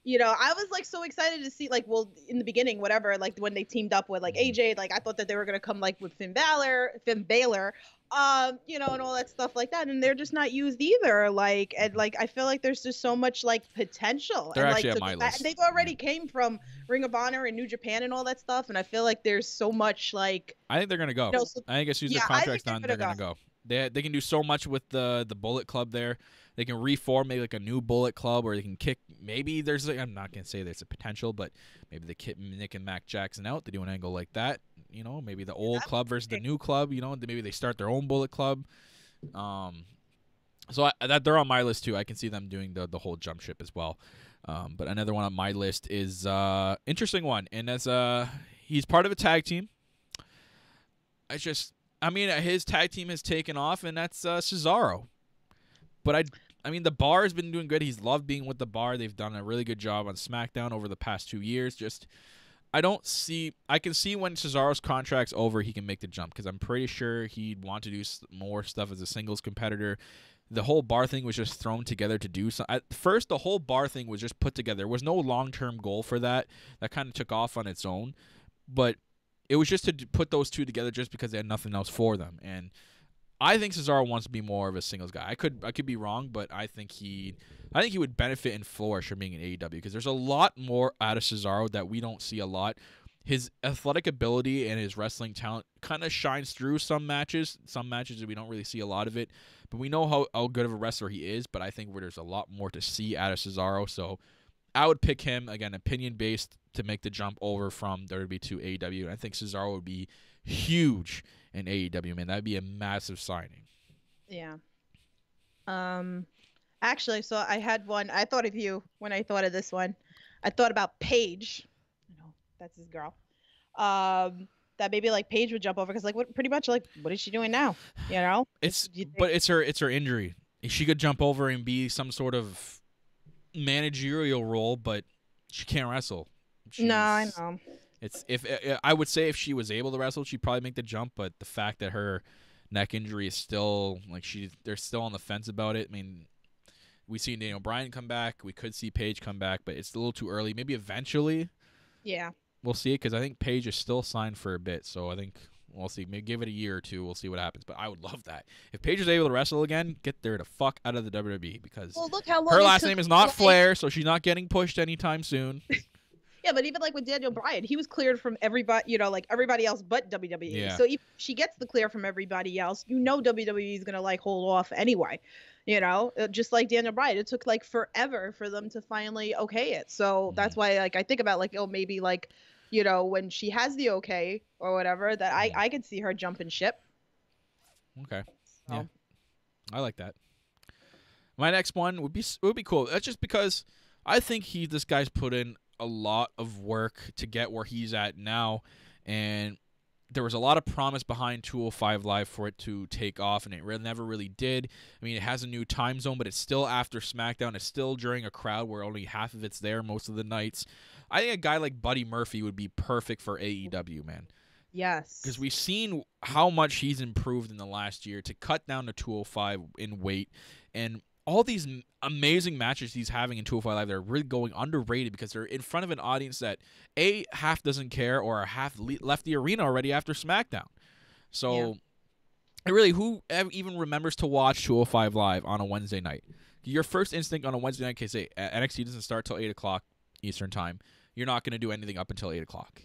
you know, I was like so excited to see like, well, in the beginning, whatever, like when they teamed up with like AJ, like I thought that they were gonna come like with Finn Balor, you know, and all that stuff like that, and they're just not used either. Like, and like I feel like there's just so much like potential, They're and actually like on my list. they've already came from Ring of Honor and New Japan and all that stuff, and I feel like there's so much like. I think they're gonna go. You know, so, I think as soon as yeah, their contract's done, they're gonna gonna go. They can do so much with the Bullet Club there. They can reform maybe like a new Bullet Club, or they can kick. Maybe there's I'm not gonna say there's a potential, but maybe they kick Nick and Mac Jackson out. They do an angle like that. You know, maybe the old club versus the new club. You know, maybe they start their own Bullet Club. So that they're on my list too. I can see them doing the whole jump ship as well. But another one on my list is interesting one, and that's he's part of a tag team. I mean, his tag team has taken off, and that's Cesaro. But I mean, the Bar has been doing good. He's loved being with the Bar. They've done a really good job on SmackDown over the past 2 years. I can see when Cesaro's contract's over, he can make the jump, because I'm pretty sure he'd want to do more stuff as a singles competitor. The whole Bar thing was just thrown together to do something. At first, the whole Bar thing was just put together. There was no long-term goal for that. That kind of took off on its own. But it was just to put those two together just because they had nothing else for them. And I think Cesaro wants to be more of a singles guy. I could be wrong, but I think he would benefit and flourish from being in AEW, because there's a lot more out of Cesaro that we don't see a lot. His athletic ability and his wrestling talent kind of shines through some matches that we don't really see a lot of it. But we know how good of a wrestler he is, but I think there's a lot more to see out of Cesaro. So I would pick him, again, opinion-based, to make the jump over from WWE to AEW. And I think Cesaro would be huge in AEW, man. That'd be a massive signing. Yeah. Actually, so I had one. I thought of you when I thought of this one. I thought about Paige. No, that's his girl. That maybe like Paige would jump over, because like pretty much like what is she doing now? You know? But it's her injury. She could jump over and be some sort of managerial role, but she can't wrestle. No, I know. I would say if she was able to wrestle, she'd probably make the jump, but the fact that her neck injury is still like they're still on the fence about it. I mean, we see Daniel Bryan come back, we could see Paige come back, but it's a little too early. Maybe eventually. Yeah. We'll see it, because I think Paige is still signed for a bit, so I think we'll see. Maybe give it a year or two. We'll see what happens. But I would love that. If Paige is able to wrestle again, get there the fuck out of the WWE, because look how long her last name is not Flair, so she's not getting pushed anytime soon. Yeah, but even like with Daniel Bryan, he was cleared from everybody, you know, like everybody else but WWE. Yeah. So if she gets the clear from everybody else, you know WWE is going to like hold off anyway. You know, just like Daniel Bryan, it took like forever for them to finally okay it. So that's why like I think about like, oh, maybe like, you know, when she has the okay or whatever, that I could see her jumping ship. Okay. So. Yeah. I like that. My next one would be cool. That's just because I think this guy's put in a lot of work to get where he's at now, and there was a lot of promise behind 205 Live for it to take off, and it never really did. I mean, it has a new time zone, but it's still after SmackDown. It's still during a crowd where only half of it's there most of the nights. I think a guy like Buddy Murphy would be perfect for AEW, man. Yes. Because we've seen how much he's improved in the last year to cut down to 205 in weight, and all these amazing matches he's having in 205 Live, they're really going underrated because they're in front of an audience that half doesn't care, or half left the arena already after SmackDown. So, really, who even remembers to watch 205 Live on a Wednesday night? Your first instinct on a Wednesday night, say NXT doesn't start till 8 o'clock Eastern time. You're not going to do anything up until 8 o'clock.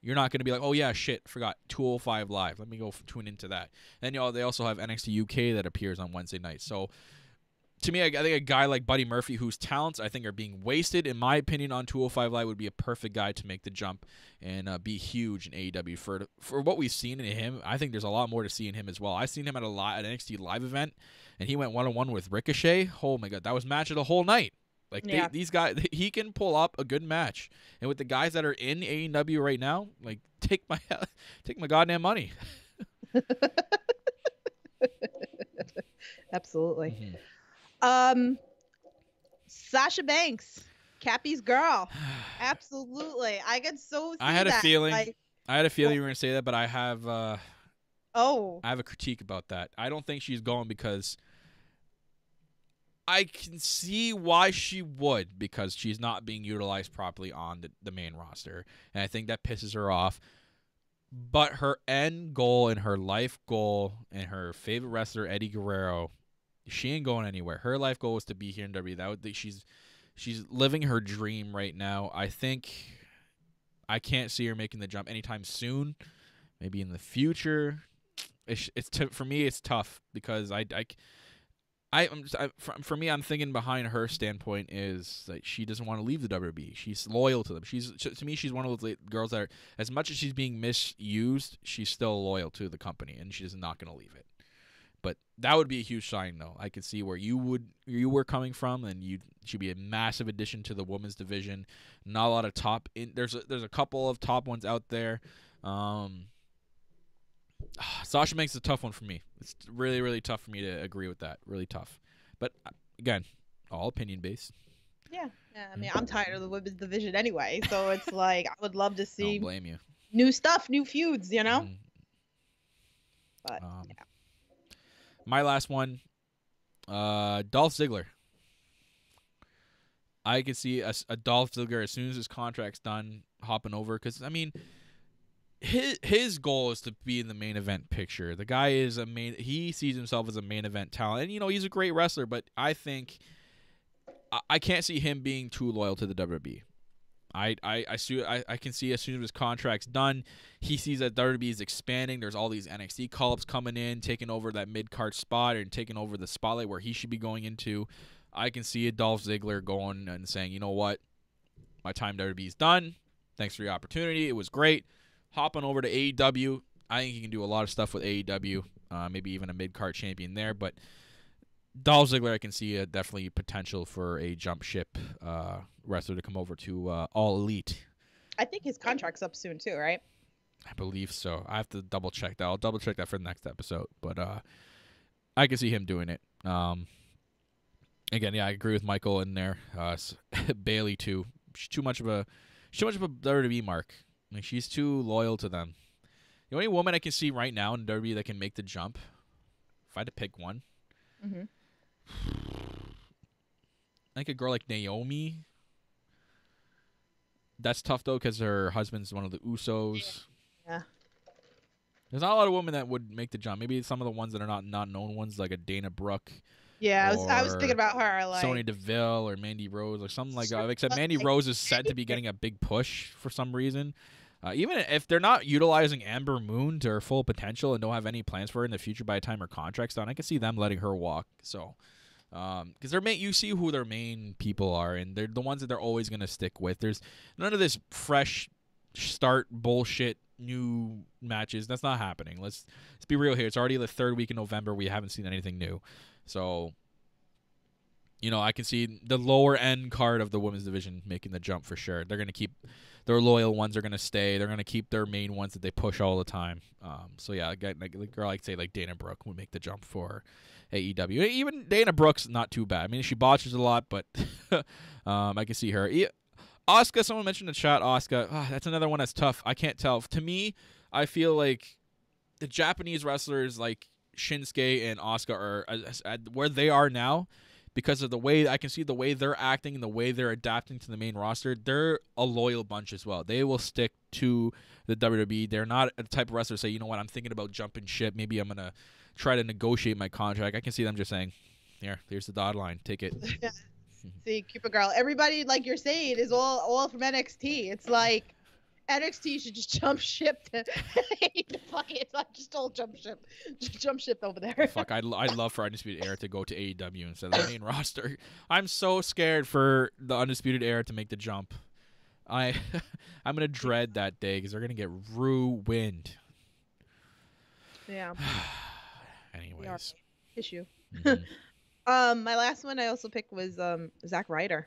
You're not going to be like, oh, yeah, shit, forgot, 205 Live. Let me go tune into that. And they also have NXT UK that appears on Wednesday nights. So, to me, I think a guy like Buddy Murphy, whose talents I think are being wasted, in my opinion, on 205 Live, would be a perfect guy to make the jump and be huge in AEW. For what we've seen in him, I think there's a lot more to see in him as well. I've seen him at an NXT Live event, and he went one-on-one with Ricochet. Oh, my God, that was match of the whole night. Like, these guys, he can pull up a good match. And with the guys that are in AEW right now, like, take my goddamn money. Absolutely. Mm-hmm. Sasha Banks, Cappy's girl. Absolutely. I could so see I had that. a feeling. Like, I had a feeling you were going to say that, but I have Oh. I have a critique about that. I don't think she's going because I can see why she would, because she's not being utilized properly on the main roster. And I think that pisses her off. But her end goal and her life goal and her favorite wrestler, Eddie Guerrero, she ain't going anywhere. Her life goal is to be here in WWE. She's living her dream right now. I think I can't see her making the jump anytime soon. Maybe in the future. For me, it's tough because for me, I'm thinking behind her standpoint is that she doesn't want to leave the WWE. She's loyal to them. To me, she's one of those girls that are, as much as she's being misused, she's still loyal to the company, and she's not going to leave it. But that would be a huge sign, though. I could see where you were coming from, and she'd be a massive addition to the women's division. Not a lot of top in. There's a couple of top ones out there. Sasha Banks is a tough one for me. It's really, really tough for me to agree with that. Really tough. But, again, all opinion based. Yeah. I mean, I'm tired of the women's division anyway, so it's like I would love to see Don't blame you. new stuff, new feuds, you know? But, yeah. My last one, Dolph Ziggler. I could see a Dolph Ziggler, as soon as his contract's done, hopping over. Because, I mean, his goal is to be in the main event picture. The guy is he sees himself as a main event talent. And, he's a great wrestler, but I think I can't see him being too loyal to the WWE. I can see as soon as his contract's done, he sees that WWE is expanding. There's all these NXT call-ups coming in, taking over that mid-card spot and taking over the spotlight where he should be going into. I can see a Dolph Ziggler going and saying, you know what, my time WWE is done. Thanks for your opportunity. It was great. Hopping over to AEW. I think he can do a lot of stuff with AEW. Maybe even a mid-card champion there. But Dolph Ziggler, I can see definitely potential for a jump ship wrestler to come over to All Elite. I think his contract's up soon too, right? I believe so. I have to double check that. I'll double check that for the next episode. But I can see him doing it. Again, yeah, I agree with Michael in there. Bailey too. She's too much of a WWE mark. I mean, she's too loyal to them. The only woman I can see right now in WWE that can make the jump, if I had to pick one, I think a girl like Naomi. That's tough though because her husband's one of the Usos. Yeah. There's not a lot of women that would make the jump. Maybe some of the ones that are not known ones, like a Dana Brooke. Yeah, I was thinking about her, like Sonya Deville or Mandy Rose or something like that. Except Mandy Rose is said to be getting a big push for some reason. Even if they're not utilizing Amber Moon to her full potential and don't have any plans for her in the future by the time her contract's done, I can see them letting her walk. So, because you see who their main people are, and they're the ones that they're always going to stick with. There's none of this fresh start bullshit new matches. That's not happening. Let's be real here. It's already the third week in November. We haven't seen anything new. So, I can see the lower end card of the women's division making the jump for sure. They're going to keep their loyal ones are going to stay. They're going to keep their main ones that they push all the time. So, yeah, like a girl I'd say like Dana Brooke would make the jump for AEW. Even Dana Brooke's not too bad. I mean, she botches a lot, but I can see her. Asuka, someone mentioned in the chat, Asuka. That's another one that's tough. I can't tell. To me, I feel like the Japanese wrestlers like Shinsuke and Asuka are at where they are now because of the way I can see the way they're acting and the way they're adapting to the main roster. They're a loyal bunch as well. They will stick to the WWE. They're not a type of wrestler to say, you know what, I'm thinking about jumping ship. Maybe I'm going to try to negotiate my contract. I can see them just saying, here's the dotted line. Take it. See, Cupid Girl. Everybody, like you're saying, is all from NXT. It's like NXT should just jump ship to fuck it. It's like just all jump ship. Just jump ship over there. Fuck, I'd love for Undisputed Era to go to AEW instead of the main roster. I'm so scared for the Undisputed Era to make the jump. I'm gonna dread that day because they're gonna get ruined. Yeah. Anyways. Issue. Mm-hmm. My last one I also picked was Zack Ryder.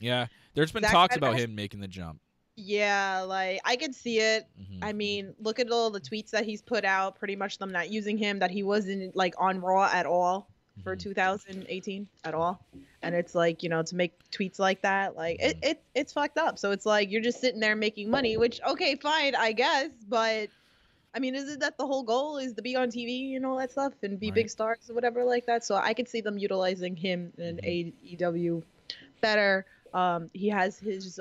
Yeah, there's been Zack talks Ryder about him making the jump. Yeah, like I could see it. Mm-hmm. I mean, look at all the tweets that he's put out, pretty much them not using him, that he wasn't like on Raw at all for 2018 at all. And it's like, to make tweets like that, like it's fucked up. So it's like you're just sitting there making money, which okay, fine, I guess, but I mean, isn't that the whole goal, is to be on TV and all that stuff and be Right. big stars or whatever like that? So I could see them utilizing him in AEW better. He has his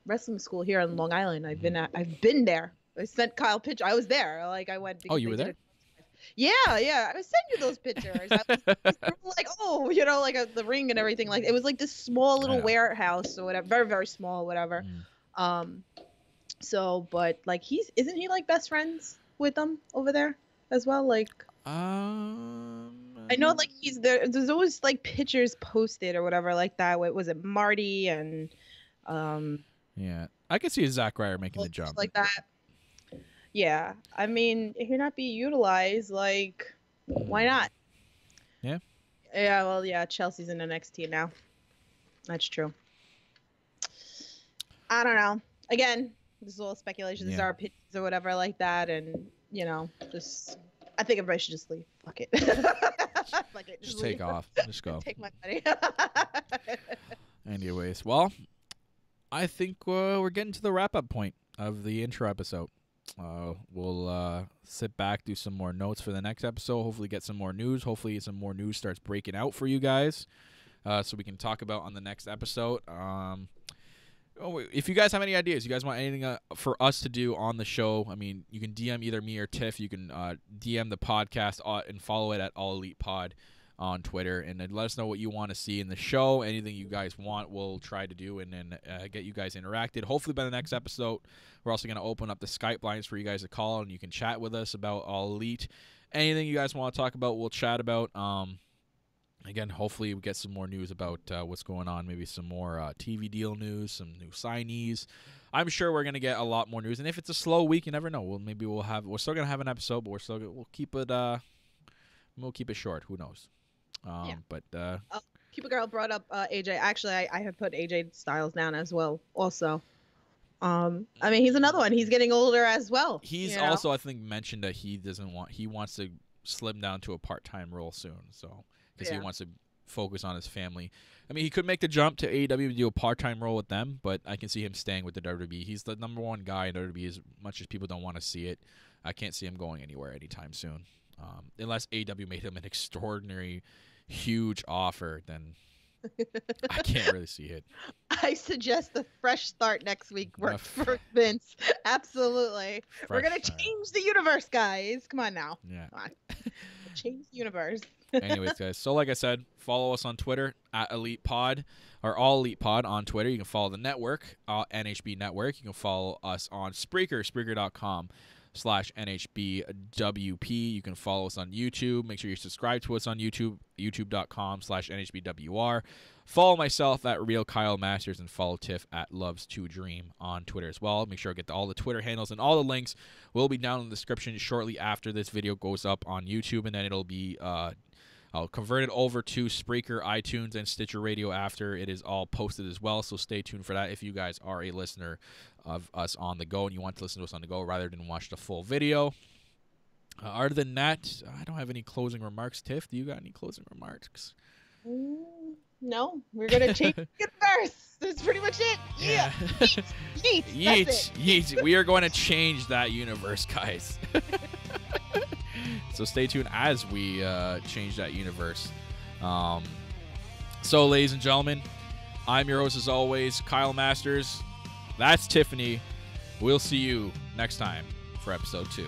wrestling school here in Long Island. I've been there. I sent Kyle picture. I was there. Like I went. Oh, you were there? Yeah. I sent you those pictures. I was like, oh, like the ring and everything. Like it was like this small little warehouse or whatever, very very small, whatever. So, but like isn't he like best friends with them over there as well? Like, I know like he's there. There's always like pictures posted or whatever like that. What was it, Marty and Yeah, I could see Zack Ryder making the jump like that. Yeah, I mean, if you're not being utilized, like, why not? Yeah. Yeah, well, yeah, Chelsea's in NXT now. That's true. I don't know. Again, this is all speculation. These are opinions or whatever like that, and just I think everybody should just leave. Fuck it. Fuck it. Just take off. Just go. Take my money. Anyways, well, I think we're getting to the wrap-up point of the intro episode. We'll sit back, do some more notes for the next episode, hopefully get some more news. Hopefully some more news starts breaking out for you guys, so we can talk about on the next episode. If you guys have any ideas, you guys want anything for us to do on the show, I mean, you can DM either me or Tiff. You can DM the podcast and follow it at All Elite Pod on Twitter, and then let us know what you want to see in the show. Anything you guys want, we'll try to do, and then get you guys interacted. Hopefully by the next episode, we're also going to open up the Skype lines for you guys to call, and you can chat with us about All Elite. Anything you guys want to talk about, we'll chat about. Again, hopefully we get some more news about what's going on, maybe some more TV deal news, some new signees. I'm sure we're going to get a lot more news, and if it's a slow week, you never know. We're still going to have an episode, but we'll keep it short. Who knows? But Keep a Girl brought up AJ. Actually, I have put AJ Styles down as well. Also, I mean, he's another one. He's getting older as well. He's also, I think, mentioned that he wants to slim down to a part-time role soon. So because he wants to focus on his family. I mean, he could make the jump to AEW and do a part-time role with them, but I can see him staying with the WWE. He's the number one guy in WWE. As much as people don't want to see it, I can't see him going anywhere anytime soon, unless AEW made him an extraordinary, huge offer. Then I can't really see it. I suggest a fresh start next week for Vince. Absolutely. We're going to change the universe, guys. Come on now. Yeah. Come on. Change the universe. Anyways, guys, so like I said, follow us on Twitter at Elite Pod, or All Elite Pod on Twitter. You can follow the network, NHB Network. You can follow us on Spreaker, Spreaker.com/NHBWP. You can follow us on YouTube. Make sure you subscribe to us on YouTube, YouTube.com/NHBWR. Follow myself at Real Kyle Masters, and follow Tiff at Loves to Dream on Twitter as well. Make sure to get all the Twitter handles, and all the links will be down in the description shortly after this video goes up on YouTube, and then it'll be I'll convert it over to Spreaker, iTunes, and Stitcher Radio after it is all posted as well, so stay tuned for that if you guys are a listener of us on the go and you want to listen to us on the go rather than watch the full video. Other than that, I don't have any closing remarks. Tiff, do you got any closing remarks? No, we're going to change the universe. That's pretty much it. Yeah. Yeet. Yeet. Yeet. We are going to change that universe, guys. So stay tuned as we change that universe. So, ladies and gentlemen, I'm your host as always, Kyle Masters. That's Tiffany. We'll see you next time for episode 2.